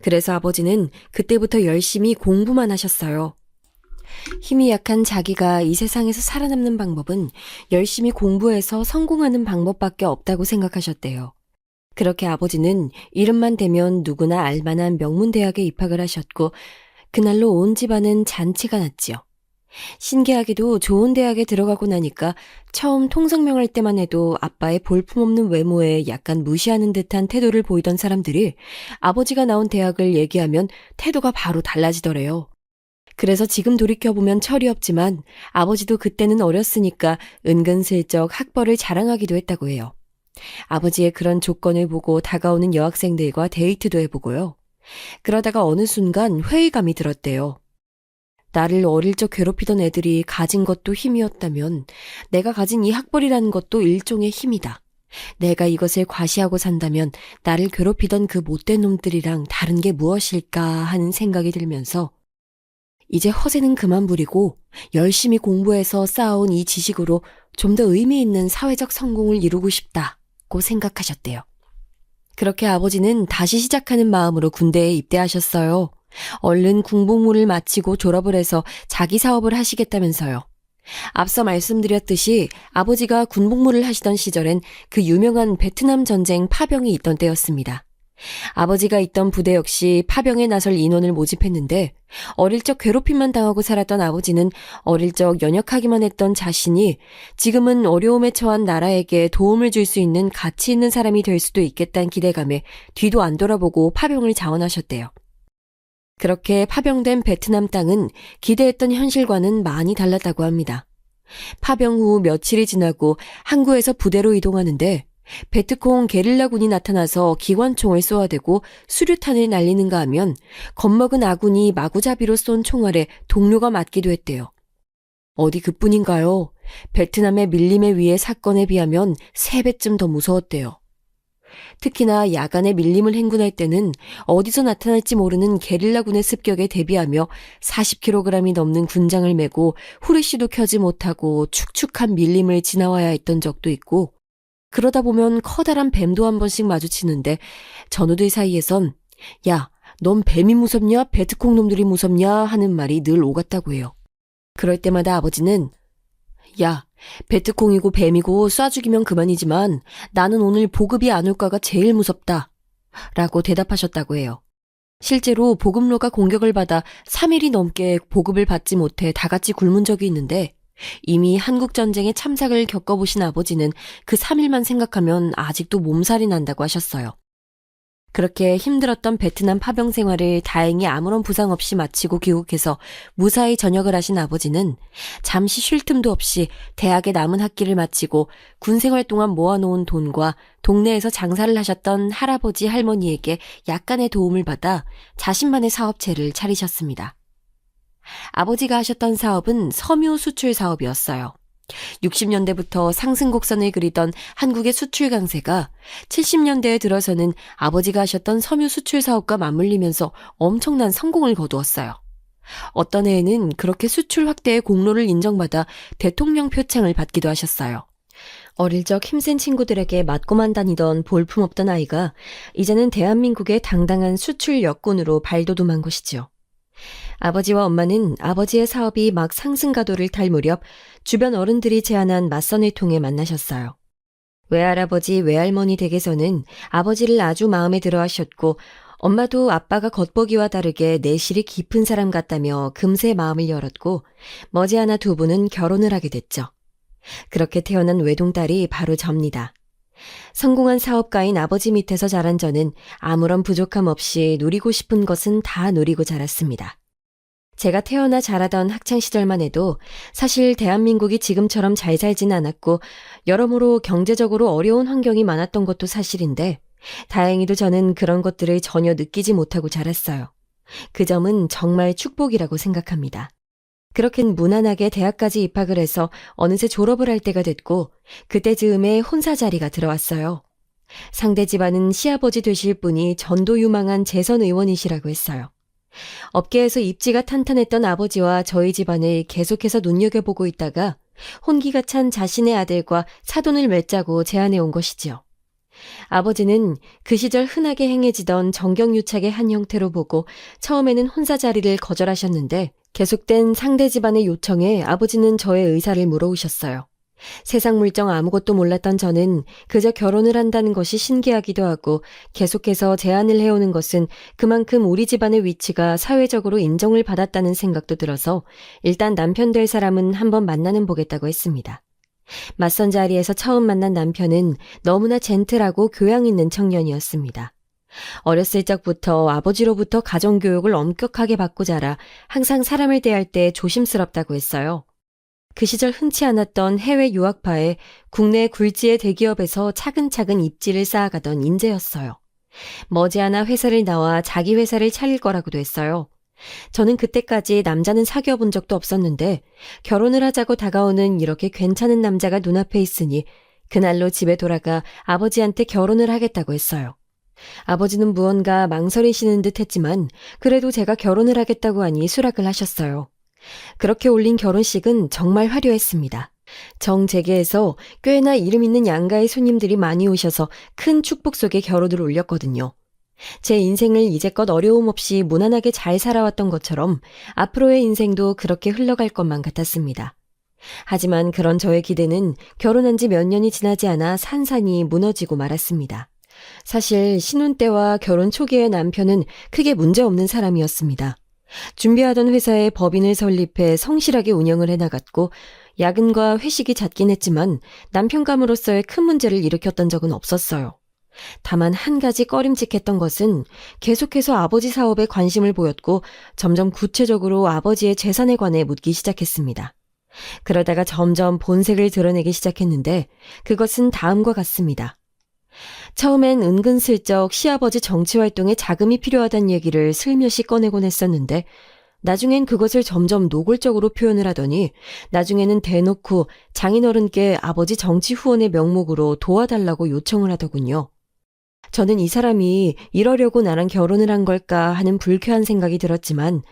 그래서 아버지는 그때부터 열심히 공부만 하셨어요. 힘이 약한 자기가 이 세상에서 살아남는 방법은 열심히 공부해서 성공하는 방법밖에 없다고 생각하셨대요. 그렇게 아버지는 이름만 대면 누구나 알만한 명문대학에 입학을 하셨고 그날로 온 집안은 잔치가 났지요. 신기하게도 좋은 대학에 들어가고 나니까 처음 통성명할 때만 해도 아빠의 볼품없는 외모에 약간 무시하는 듯한 태도를 보이던 사람들이 아버지가 나온 대학을 얘기하면 태도가 바로 달라지더래요. 그래서 지금 돌이켜보면 철이 없지만 아버지도 그때는 어렸으니까 은근슬쩍 학벌을 자랑하기도 했다고 해요. 아버지의 그런 조건을 보고 다가오는 여학생들과 데이트도 해보고요. 그러다가 어느 순간 회의감이 들었대요. 나를 어릴 적 괴롭히던 애들이 가진 것도 힘이었다면 내가 가진 이 학벌이라는 것도 일종의 힘이다. 내가 이것을 과시하고 산다면 나를 괴롭히던 그 못된 놈들이랑 다른 게 무엇일까 하는 생각이 들면서 이제 허세는 그만 부리고 열심히 공부해서 쌓아온 이 지식으로 좀 더 의미 있는 사회적 성공을 이루고 싶다고 생각하셨대요. 그렇게 아버지는 다시 시작하는 마음으로 군대에 입대하셨어요. 얼른 군복무를 마치고 졸업을 해서 자기 사업을 하시겠다면서요. 앞서 말씀드렸듯이 아버지가 군복무를 하시던 시절엔 그 유명한 베트남 전쟁 파병이 있던 때였습니다. 아버지가 있던 부대 역시 파병에 나설 인원을 모집했는데 어릴 적 괴롭힘만 당하고 살았던 아버지는 어릴 적 연약하기만 했던 자신이 지금은 어려움에 처한 나라에게 도움을 줄 수 있는 가치 있는 사람이 될 수도 있겠다는 기대감에 뒤도 안 돌아보고 파병을 자원하셨대요. 그렇게 파병된 베트남 땅은 기대했던 현실과는 많이 달랐다고 합니다. 파병 후 며칠이 지나고 항구에서 부대로 이동하는데 베트콩 게릴라군이 나타나서 기관총을 쏘아대고 수류탄을 날리는가 하면 겁먹은 아군이 마구잡이로 쏜 총알에 동료가 맞기도 했대요. 어디 그뿐인가요? 베트남의 밀림에 의해 사건에 비하면 3배쯤 더 무서웠대요. 특히나 야간에 밀림을 행군할 때는 어디서 나타날지 모르는 게릴라군의 습격에 대비하며 40kg이 넘는 군장을 메고 후레쉬도 켜지 못하고 축축한 밀림을 지나와야 했던 적도 있고, 그러다 보면 커다란 뱀도 한 번씩 마주치는데 전우들 사이에선 야, 넌 뱀이 무섭냐 베트콩 놈들이 무섭냐 하는 말이 늘 오갔다고 해요. 그럴 때마다 아버지는 야, 베트콩이고 뱀이고 쏴 죽이면 그만이지만 나는 오늘 보급이 안 올까가 제일 무섭다 라고 대답하셨다고 해요. 실제로 보급로가 공격을 받아 3일이 넘게 보급을 받지 못해 다 같이 굶은 적이 있는데 이미 한국전쟁의 참삭을 겪어보신 아버지는 그 3일만 생각하면 아직도 몸살이 난다고 하셨어요. 그렇게 힘들었던 베트남 파병 생활을 다행히 아무런 부상 없이 마치고 귀국해서 무사히 전역을 하신 아버지는 잠시 쉴 틈도 없이 대학의 남은 학기를 마치고 군생활 동안 모아놓은 돈과 동네에서 장사를 하셨던 할아버지 할머니에게 약간의 도움을 받아 자신만의 사업체를 차리셨습니다. 아버지가 하셨던 사업은 섬유 수출 사업이었어요. 60년대부터 상승곡선을 그리던 한국의 수출 강세가 70년대에 들어서는 아버지가 하셨던 섬유 수출 사업과 맞물리면서 엄청난 성공을 거두었어요. 어떤 해에는 그렇게 수출 확대의 공로를 인정받아 대통령 표창을 받기도 하셨어요. 어릴 적 힘센 친구들에게 맞고만 다니던 볼품없던 아이가 이제는 대한민국의 당당한 수출 여군으로 발돋움한 것이죠. 아버지와 엄마는 아버지의 사업이 막 상승가도를 탈 무렵 주변 어른들이 제안한 맞선을 통해 만나셨어요. 외할아버지, 외할머니 댁에서는 아버지를 아주 마음에 들어 하셨고 엄마도 아빠가 겉보기와 다르게 내실이 깊은 사람 같다며 금세 마음을 열었고 머지않아 두 분은 결혼을 하게 됐죠. 그렇게 태어난 외동딸이 바로 접니다. 성공한 사업가인 아버지 밑에서 자란 저는 아무런 부족함 없이 누리고 싶은 것은 다 누리고 자랐습니다. 제가 태어나 자라던 학창시절만 해도 사실 대한민국이 지금처럼 잘 살진 않았고 여러모로 경제적으로 어려운 환경이 많았던 것도 사실인데 다행히도 저는 그런 것들을 전혀 느끼지 못하고 자랐어요. 그 점은 정말 축복이라고 생각합니다. 그렇게 무난하게 대학까지 입학을 해서 어느새 졸업을 할 때가 됐고 그때 즈음에 혼사 자리가 들어왔어요. 상대 집안은 시아버지 되실 분이 전도 유망한 재선 의원이시라고 했어요. 업계에서 입지가 탄탄했던 아버지와 저희 집안을 계속해서 눈여겨보고 있다가 혼기가 찬 자신의 아들과 사돈을 맺자고 제안해 온 것이지요. 아버지는 그 시절 흔하게 행해지던 정경유착의 한 형태로 보고 처음에는 혼사 자리를 거절하셨는데 계속된 상대 집안의 요청에 아버지는 저의 의사를 물어오셨어요. 세상 물정 아무것도 몰랐던 저는 그저 결혼을 한다는 것이 신기하기도 하고 계속해서 제안을 해오는 것은 그만큼 우리 집안의 위치가 사회적으로 인정을 받았다는 생각도 들어서 일단 남편 될 사람은 한번 만나는 보겠다고 했습니다. 맞선 자리에서 처음 만난 남편은 너무나 젠틀하고 교양 있는 청년이었습니다. 어렸을 적부터 아버지로부터 가정교육을 엄격하게 받고 자라 항상 사람을 대할 때 조심스럽다고 했어요. 그 시절 흔치 않았던 해외 유학파에 국내 굴지의 대기업에서 차근차근 입지를 쌓아가던 인재였어요. 머지않아 회사를 나와 자기 회사를 차릴 거라고도 했어요. 저는 그때까지 남자는 사귀어 본 적도 없었는데 결혼을 하자고 다가오는 이렇게 괜찮은 남자가 눈앞에 있으니 그날로 집에 돌아가 아버지한테 결혼을 하겠다고 했어요. 아버지는 무언가 망설이시는 듯 했지만 그래도 제가 결혼을 하겠다고 하니 수락을 하셨어요. 그렇게 올린 결혼식은 정말 화려했습니다. 정재계에서 꽤나 이름 있는 양가의 손님들이 많이 오셔서 큰 축복 속에 결혼을 올렸거든요. 제 인생을 이제껏 어려움 없이 무난하게 잘 살아왔던 것처럼 앞으로의 인생도 그렇게 흘러갈 것만 같았습니다. 하지만 그런 저의 기대는 결혼한 지 몇 년이 지나지 않아 산산이 무너지고 말았습니다. 사실 신혼 때와 결혼 초기의 남편은 크게 문제없는 사람이었습니다. 준비하던 회사에 법인을 설립해 성실하게 운영을 해나갔고 야근과 회식이 잦긴 했지만 남편감으로서의 큰 문제를 일으켰던 적은 없었어요. 다만 한 가지 꺼림칙했던 것은 계속해서 아버지 사업에 관심을 보였고 점점 구체적으로 아버지의 재산에 관해 묻기 시작했습니다. 그러다가 점점 본색을 드러내기 시작했는데 그것은 다음과 같습니다. 처음엔 은근슬쩍 시아버지 정치활동에 자금이 필요하다는 얘기를 슬며시 꺼내곤 했었는데 나중엔 그것을 점점 노골적으로 표현을 하더니 나중에는 대놓고 장인어른께 아버지 정치 후원의 명목으로 도와달라고 요청을 하더군요. 저는 이 사람이 이러려고 나랑 결혼을 한 걸까 하는 불쾌한 생각이 들었지만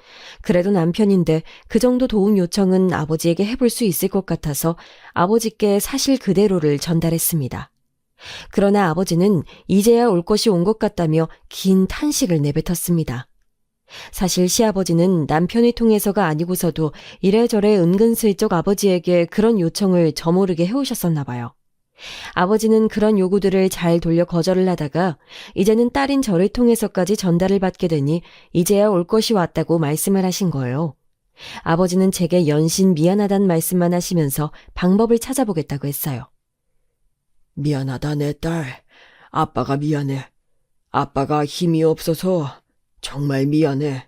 그래도 남편인데 그 정도 도움 요청은 아버지에게 해볼 수 있을 것 같아서 아버지께 사실 그대로를 전달했습니다. 그러나 아버지는 이제야 올 것이 온 것 같다며 긴 탄식을 내뱉었습니다. 사실 시아버지는 남편을 통해서가 아니고서도 이래저래 은근슬쩍 아버지에게 그런 요청을 저모르게 해오셨었나 봐요. 아버지는 그런 요구들을 잘 돌려 거절을 하다가 이제는 딸인 저를 통해서까지 전달을 받게 되니 이제야 올 것이 왔다고 말씀을 하신 거예요. 아버지는 제게 연신 미안하단 말씀만 하시면서 방법을 찾아보겠다고 했어요. 미안하다, 내 딸. 아빠가 미안해. 아빠가 힘이 없어서 정말 미안해.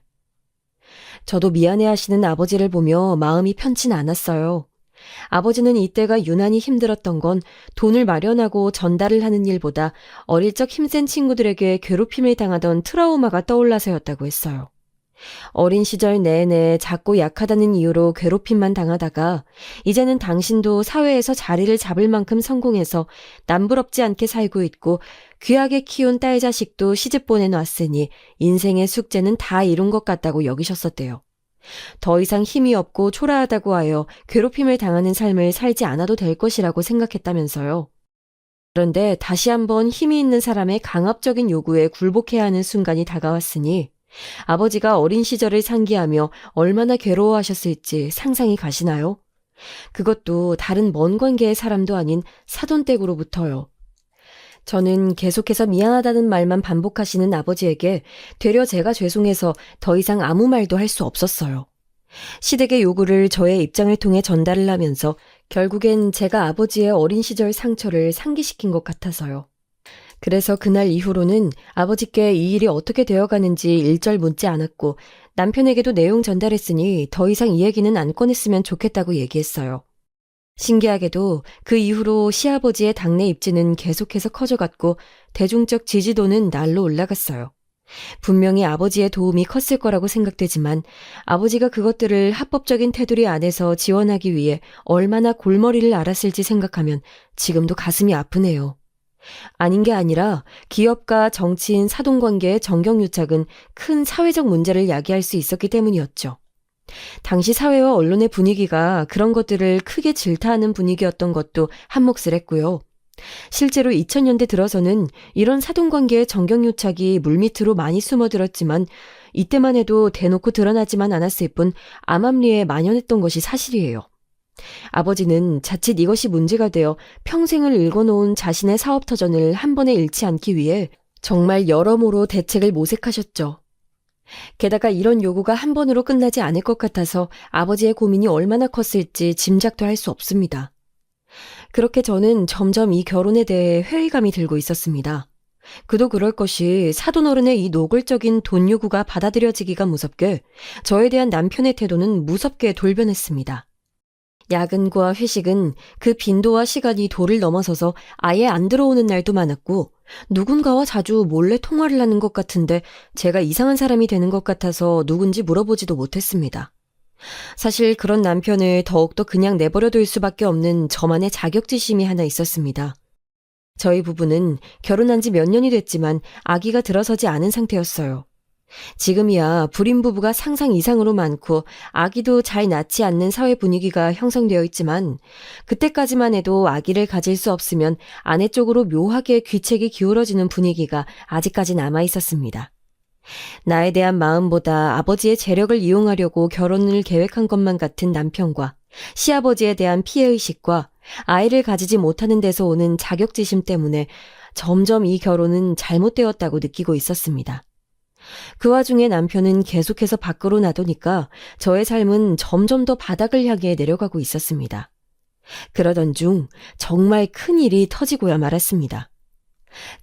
저도 미안해하시는 아버지를 보며 마음이 편치 않았어요. 아버지는 이때가 유난히 힘들었던 건 돈을 마련하고 전달을 하는 일보다 어릴 적 힘센 친구들에게 괴롭힘을 당하던 트라우마가 떠올라서였다고 했어요. 어린 시절 내내 작고 약하다는 이유로 괴롭힘만 당하다가 이제는 당신도 사회에서 자리를 잡을 만큼 성공해서 남부럽지 않게 살고 있고 귀하게 키운 딸 자식도 시집 보내놨으니 인생의 숙제는 다 이룬 것 같다고 여기셨었대요. 더 이상 힘이 없고 초라하다고 하여 괴롭힘을 당하는 삶을 살지 않아도 될 것이라고 생각했다면서요. 그런데 다시 한번 힘이 있는 사람의 강압적인 요구에 굴복해야 하는 순간이 다가왔으니 아버지가 어린 시절을 상기하며 얼마나 괴로워하셨을지 상상이 가시나요? 그것도 다른 먼 관계의 사람도 아닌 사돈댁으로부터요. 저는 계속해서 미안하다는 말만 반복하시는 아버지에게 되려 제가 죄송해서 더 이상 아무 말도 할 수 없었어요. 시댁의 요구를 저의 입장을 통해 전달을 하면서 결국엔 제가 아버지의 어린 시절 상처를 상기시킨 것 같아서요. 그래서 그날 이후로는 아버지께 이 일이 어떻게 되어가는지 일절 묻지 않았고 남편에게도 내용 전달했으니 더 이상 이 얘기는 안 꺼냈으면 좋겠다고 얘기했어요. 신기하게도 그 이후로 시아버지의 당내 입지는 계속해서 커져갔고 대중적 지지도는 날로 올라갔어요. 분명히 아버지의 도움이 컸을 거라고 생각되지만 아버지가 그것들을 합법적인 테두리 안에서 지원하기 위해 얼마나 골머리를 앓았을지 생각하면 지금도 가슴이 아프네요. 아닌 게 아니라 기업가 정치인 사돈관계의 정경유착은 큰 사회적 문제를 야기할 수 있었기 때문이었죠. 당시 사회와 언론의 분위기가 그런 것들을 크게 질타하는 분위기였던 것도 한몫을 했고요. 실제로 2000년대 들어서는 이런 사돈관계의 정경유착이 물밑으로 많이 숨어들었지만 이때만 해도 대놓고 드러나지만 않았을 뿐 암암리에 만연했던 것이 사실이에요. 아버지는 자칫 이것이 문제가 되어 평생을 일궈놓은 자신의 사업터전을 한 번에 잃지 않기 위해 정말 여러모로 대책을 모색하셨죠. 게다가 이런 요구가 한 번으로 끝나지 않을 것 같아서 아버지의 고민이 얼마나 컸을지 짐작도 할 수 없습니다. 그렇게 저는 점점 이 결혼에 대해 회의감이 들고 있었습니다. 그도 그럴 것이 사돈어른의 이 노골적인 돈 요구가 받아들여지기가 무섭게 저에 대한 남편의 태도는 무섭게 돌변했습니다. 야근과 회식은 그 빈도와 시간이 도를 넘어서서 아예 안 들어오는 날도 많았고 누군가와 자주 몰래 통화를 하는 것 같은데 제가 이상한 사람이 되는 것 같아서 누군지 물어보지도 못했습니다. 사실 그런 남편을 더욱더 그냥 내버려둘 수밖에 없는 저만의 자격지심이 하나 있었습니다. 저희 부부는 결혼한 지 몇 년이 됐지만 아기가 들어서지 않은 상태였어요. 지금이야 불임 부부가 상상 이상으로 많고 아기도 잘 낳지 않는 사회 분위기가 형성되어 있지만 그때까지만 해도 아기를 가질 수 없으면 아내 쪽으로 묘하게 귀책이 기울어지는 분위기가 아직까지 남아 있었습니다. 나에 대한 마음보다 아버지의 재력을 이용하려고 결혼을 계획한 것만 같은 남편과 시아버지에 대한 피해의식과 아이를 가지지 못하는 데서 오는 자격지심 때문에 점점 이 결혼은 잘못되었다고 느끼고 있었습니다. 그 와중에 남편은 계속해서 밖으로 나도니까 저의 삶은 점점 더 바닥을 향해 내려가고 있었습니다. 그러던 중 정말 큰 일이 터지고야 말았습니다.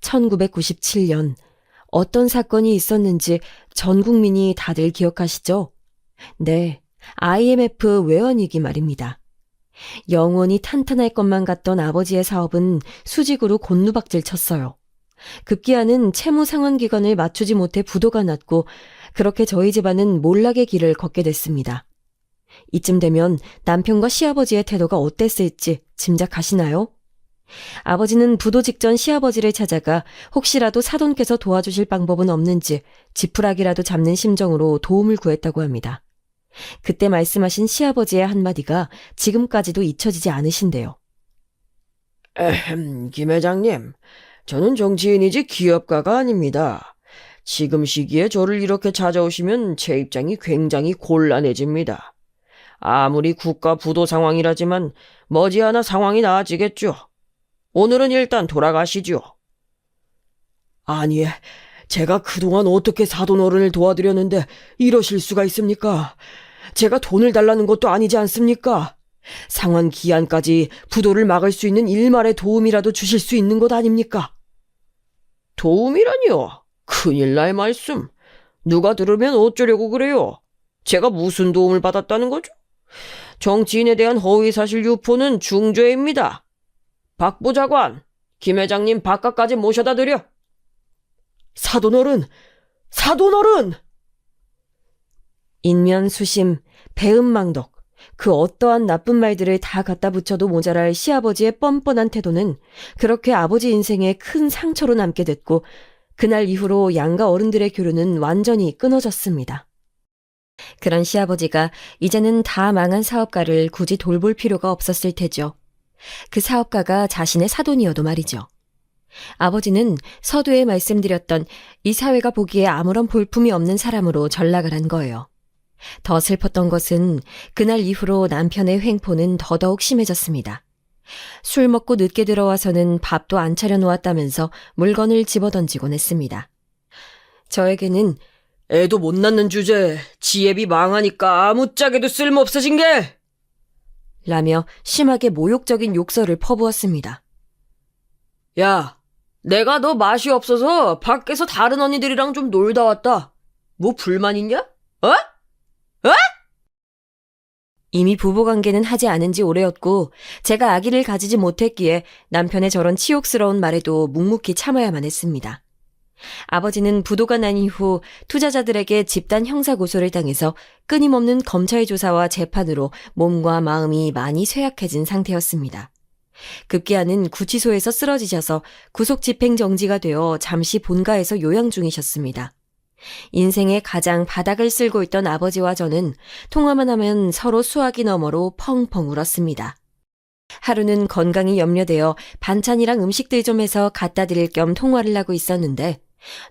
1997년 어떤 사건이 있었는지 전 국민이 다들 기억하시죠? 네, IMF 외환위기 말입니다. 영원히 탄탄할 것만 같던 아버지의 사업은 수직으로 곤두박질 쳤어요. 급기야는 채무 상환 기간을 맞추지 못해 부도가 났고 그렇게 저희 집안은 몰락의 길을 걷게 됐습니다. 이쯤 되면 남편과 시아버지의 태도가 어땠을지 짐작하시나요? 아버지는 부도 직전 시아버지를 찾아가 혹시라도 사돈께서 도와주실 방법은 없는지 지푸라기라도 잡는 심정으로 도움을 구했다고 합니다. 그때 말씀하신 시아버지의 한마디가 지금까지도 잊혀지지 않으신데요. 김 회장님, 저는 정치인이지 기업가가 아닙니다. 지금 시기에 저를 이렇게 찾아오시면 제 입장이 굉장히 곤란해집니다. 아무리 국가 부도 상황이라지만 머지않아 상황이 나아지겠죠. 오늘은 일단 돌아가시죠. 아니, 제가 그동안 어떻게 사돈 어른을 도와드렸는데 이러실 수가 있습니까? 제가 돈을 달라는 것도 아니지 않습니까? 상환 기한까지 부도를 막을 수 있는 일말의 도움이라도 주실 수 있는 것 아닙니까? 도움이라니요? 큰일 날 말씀. 누가 들으면 어쩌려고 그래요? 제가 무슨 도움을 받았다는 거죠? 정치인에 대한 허위사실 유포는 중죄입니다. 박 부장관, 김 회장님 바깥까지 모셔다 드려. 사돈어른! 사돈어른! 인면수심, 배은망덕, 그 어떠한 나쁜 말들을 다 갖다 붙여도 모자랄 시아버지의 뻔뻔한 태도는 그렇게 아버지 인생에 큰 상처로 남게 됐고 그날 이후로 양가 어른들의 교류는 완전히 끊어졌습니다. 그런 시아버지가 이제는 다 망한 사업가를 굳이 돌볼 필요가 없었을 테죠. 그 사업가가 자신의 사돈이어도 말이죠. 아버지는 서두에 말씀드렸던 이 사회가 보기에 아무런 볼품이 없는 사람으로 전락을 한 거예요. 더 슬펐던 것은 그날 이후로 남편의 횡포는 더더욱 심해졌습니다. 술 먹고 늦게 들어와서는 밥도 안 차려놓았다면서 물건을 집어던지곤 했습니다. 저에게는 애도 못 낳는 주제에 지혜비 망하니까 아무짝에도 쓸모없어진 게! 라며 심하게 모욕적인 욕설을 퍼부었습니다. 야, 내가 너 맛이 없어서 밖에서 다른 언니들이랑 좀 놀다 왔다. 뭐 불만 있냐? 어? 이미 부부관계는 하지 않은 지 오래였고 제가 아기를 가지지 못했기에 남편의 저런 치욕스러운 말에도 묵묵히 참아야만 했습니다. 아버지는 부도가 난 이후 투자자들에게 집단 형사고소를 당해서 끊임없는 검찰 조사와 재판으로 몸과 마음이 많이 쇠약해진 상태였습니다. 급기야는 구치소에서 쓰러지셔서 구속 집행 정지가 되어 잠시 본가에서 요양 중이셨습니다. 인생의 가장 바닥을 쓸고 있던 아버지와 저는 통화만 하면 서로 수화기 너머로 펑펑 울었습니다. 하루는 건강이 염려되어 반찬이랑 음식들 좀 해서 갖다 드릴 겸 통화를 하고 있었는데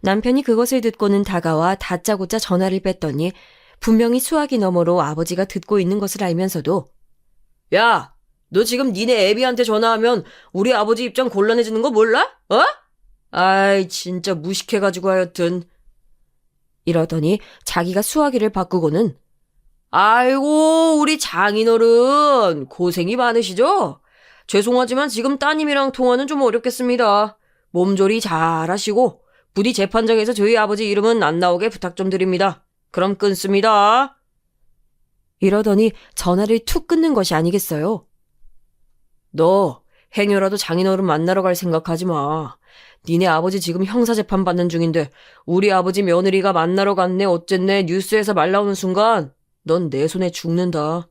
남편이 그것을 듣고는 다가와 다짜고짜 전화를 뺐더니 분명히 수화기 너머로 아버지가 듣고 있는 것을 알면서도 야, 너 지금 니네 애비한테 전화하면 우리 아버지 입장 곤란해지는 거 몰라? 어? 아이, 진짜 무식해가지고 하여튼. 이러더니 자기가 수화기를 바꾸고는 아이고, 우리 장인어른 고생이 많으시죠? 죄송하지만 지금 따님이랑 통화는 좀 어렵겠습니다. 몸조리 잘 하시고 부디 재판장에서 저희 아버지 이름은 안 나오게 부탁 좀 드립니다. 그럼 끊습니다. 이러더니 전화를 툭 끊는 것이 아니겠어요? 너 행여라도 장인어른 만나러 갈 생각하지 마. 니네 아버지 지금 형사재판 받는 중인데 우리 아버지 며느리가 만나러 갔네 어쨌네 뉴스에서 말 나오는 순간 넌 내 손에 죽는다.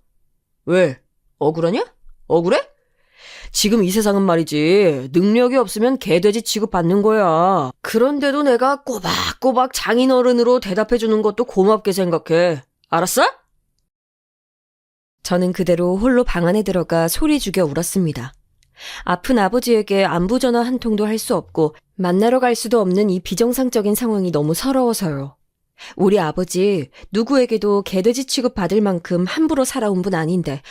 왜? 억울하냐? 억울해? 지금 이 세상은 말이지 능력이 없으면 개돼지 취급받는 거야. 그런데도 내가 꼬박꼬박 장인어른으로 대답해주는 것도 고맙게 생각해. 알았어? 저는 그대로 홀로 방 안에 들어가 소리 죽여 울었습니다. 아픈 아버지에게 안부 전화 한 통도 할 수 없고 만나러 갈 수도 없는 이 비정상적인 상황이 너무 서러워서요. 우리 아버지 누구에게도 개돼지 취급받을 만큼 함부로 살아온 분 아닌데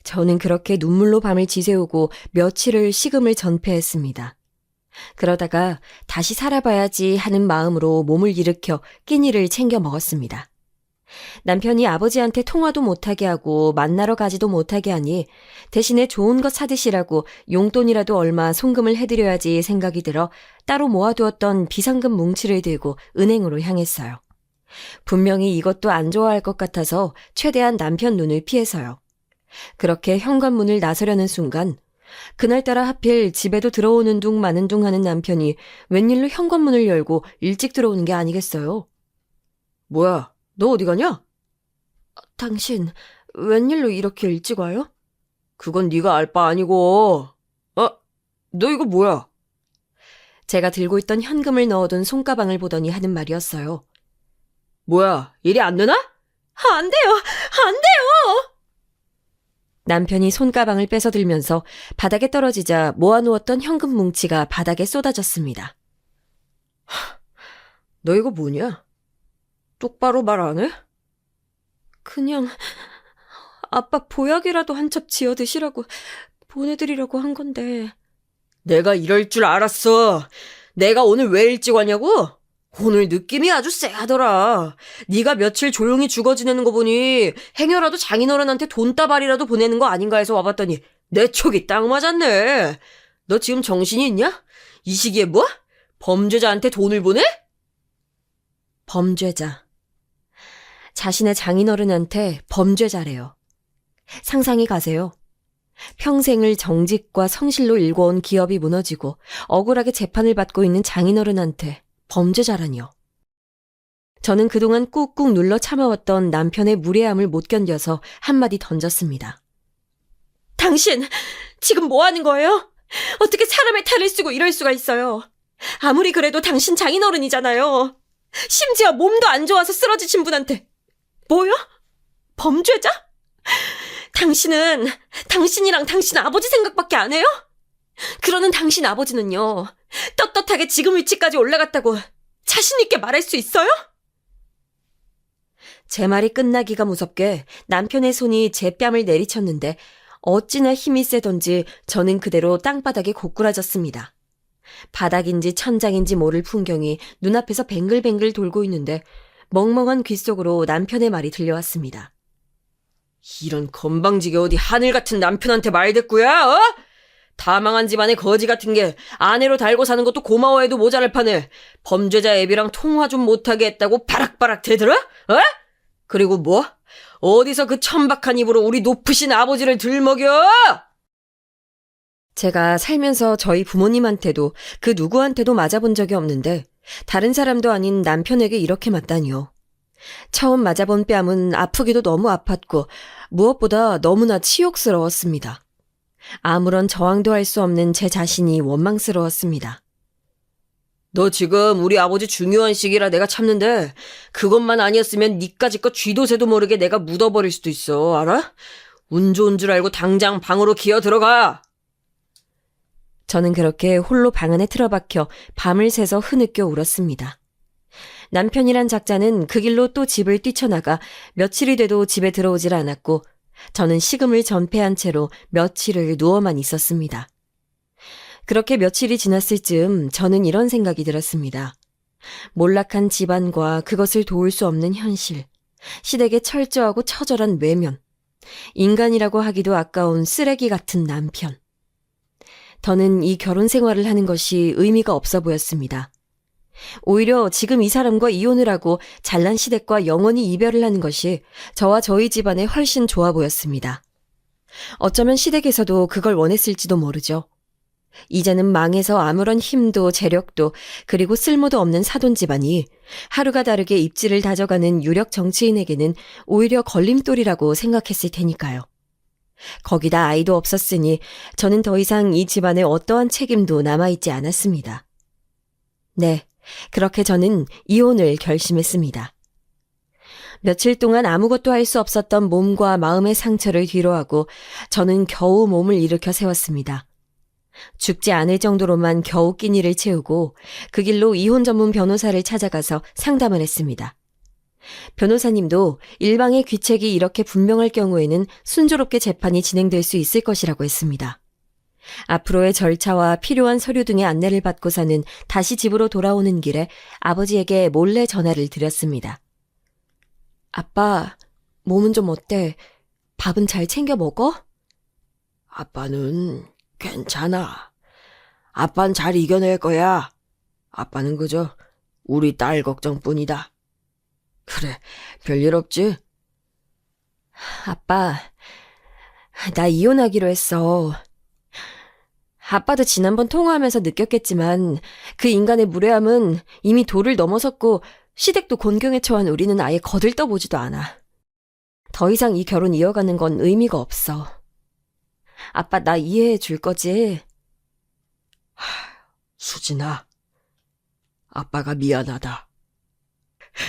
저는 그렇게 눈물로 밤을 지새우고 며칠을 식음을 전폐했습니다. 그러다가 다시 살아봐야지 하는 마음으로 몸을 일으켜 끼니를 챙겨 먹었습니다. 남편이 아버지한테 통화도 못하게 하고 만나러 가지도 못하게 하니 대신에 좋은 것 사드시라고 용돈이라도 얼마 송금을 해드려야지 생각이 들어 따로 모아두었던 비상금 뭉치를 들고 은행으로 향했어요. 분명히 이것도 안 좋아할 것 같아서 최대한 남편 눈을 피해서요. 그렇게 현관문을 나서려는 순간 그날따라 하필 집에도 들어오는 둥 마는 둥 하는 남편이 웬일로 현관문을 열고 일찍 들어오는 게 아니겠어요. 뭐야, 너 어디 가냐? 당신 웬일로 이렇게 일찍 와요? 그건 네가 알 바 아니고. 너 이거 뭐야? 제가 들고 있던 현금을 넣어둔 손가방을 보더니 하는 말이었어요. 뭐야, 일이 안 되나? 안 돼요! 안 돼요! 남편이 손가방을 뺏어 들면서 바닥에 떨어지자 모아놓았던 현금 뭉치가 바닥에 쏟아졌습니다. 너 이거 뭐냐? 똑바로 말 안 해? 그냥 아빠 보약이라도 한 첩 지어 드시라고 보내드리려고 한 건데. 내가 이럴 줄 알았어. 내가 오늘 왜 일찍 왔냐고? 오늘 느낌이 아주 쎄하더라. 네가 며칠 조용히 죽어 지내는 거 보니 행여라도 장인어른한테 돈다발이라도 보내는 거 아닌가 해서 와봤더니 내 촉이 딱 맞았네. 너 지금 정신이 있냐? 이 시기에 뭐? 범죄자한테 돈을 보내? 범죄자. 자신의 장인어른한테 범죄자래요. 상상이 가세요. 평생을 정직과 성실로 일궈온 기업이 무너지고 억울하게 재판을 받고 있는 장인어른한테 범죄자라니요. 저는 그동안 꾹꾹 눌러 참아왔던 남편의 무례함을 못 견뎌서 한마디 던졌습니다. 당신, 지금 뭐 하는 거예요? 어떻게 사람의 탈을 쓰고 이럴 수가 있어요? 아무리 그래도 당신 장인어른이잖아요. 심지어 몸도 안 좋아서 쓰러지신 분한테. 뭐요? 범죄자? 당신은 당신이랑 당신 아버지 생각밖에 안 해요? 그러는 당신 아버지는요, 떳떳하게 지금 위치까지 올라갔다고 자신 있게 말할 수 있어요? 제 말이 끝나기가 무섭게 남편의 손이 제 뺨을 내리쳤는데 어찌나 힘이 세던지 저는 그대로 땅바닥에 고꾸라졌습니다. 바닥인지 천장인지 모를 풍경이 눈앞에서 뱅글뱅글 돌고 있는데 멍멍한 귀 속으로 남편의 말이 들려왔습니다. 이런 건방지게 어디 하늘 같은 남편한테 말대꾸야, 어? 다 망한 집안의 거지 같은 게 아내로 달고 사는 것도 고마워해도 모자랄 판에 범죄자 애비랑 통화 좀 못하게 했다고 바락바락 대들어? 어? 그리고 뭐? 어디서 그 천박한 입으로 우리 높으신 아버지를 들먹여? 제가 살면서 저희 부모님한테도 그 누구한테도 맞아본 적이 없는데 다른 사람도 아닌 남편에게 이렇게 맞다니요. 처음 맞아본 뺨은 아프기도 너무 아팠고 무엇보다 너무나 치욕스러웠습니다. 아무런 저항도 할 수 없는 제 자신이 원망스러웠습니다. 너 지금 우리 아버지 중요한 시기라 내가 참는데 그것만 아니었으면 니까짓 거 쥐도새도 모르게 내가 묻어버릴 수도 있어, 알아? 운 좋은 줄 알고 당장 방으로 기어 들어가. 저는 그렇게 홀로 방 안에 틀어박혀 밤을 새서 흐느껴 울었습니다. 남편이란 작자는 그 길로 또 집을 뛰쳐나가 며칠이 돼도 집에 들어오질 않았고 저는 식음을 전폐한 채로 며칠을 누워만 있었습니다. 그렇게 며칠이 지났을 즈음 저는 이런 생각이 들었습니다. 몰락한 집안과 그것을 도울 수 없는 현실, 시댁의 철저하고 처절한 외면, 인간이라고 하기도 아까운 쓰레기 같은 남편. 더는 이 결혼 생활을 하는 것이 의미가 없어 보였습니다. 오히려 지금 이 사람과 이혼을 하고 잘난 시댁과 영원히 이별을 하는 것이 저와 저희 집안에 훨씬 좋아 보였습니다. 어쩌면 시댁에서도 그걸 원했을지도 모르죠. 이제는 망해서 아무런 힘도 재력도 그리고 쓸모도 없는 사돈 집안이 하루가 다르게 입지를 다져가는 유력 정치인에게는 오히려 걸림돌이라고 생각했을 테니까요. 거기다 아이도 없었으니 저는 더 이상 이 집안에 어떠한 책임도 남아있지 않았습니다. 네, 그렇게 저는 이혼을 결심했습니다. 며칠 동안 아무것도 할 수 없었던 몸과 마음의 상처를 뒤로하고 저는 겨우 몸을 일으켜 세웠습니다. 죽지 않을 정도로만 겨우 끼니를 채우고 그 길로 이혼 전문 변호사를 찾아가서 상담을 했습니다. 변호사님도 일방의 귀책이 이렇게 분명할 경우에는 순조롭게 재판이 진행될 수 있을 것이라고 했습니다. 앞으로의 절차와 필요한 서류 등의 안내를 받고서는 다시 집으로 돌아오는 길에 아버지에게 몰래 전화를 드렸습니다. 아빠, 몸은 좀 어때? 밥은 잘 챙겨 먹어? 아빠는 괜찮아. 아빠는 잘 이겨낼 거야. 아빠는 그저 우리 딸 걱정뿐이다. 그래, 별일 없지? 아빠, 나 이혼하기로 했어. 아빠도 지난번 통화하면서 느꼈겠지만 그 인간의 무례함은 이미 도를 넘어섰고 시댁도 곤경에 처한 우리는 아예 거들떠보지도 않아. 더 이상 이 결혼 이어가는 건 의미가 없어. 아빠 나 이해해 줄 거지? 수진아, 아빠가 미안하다.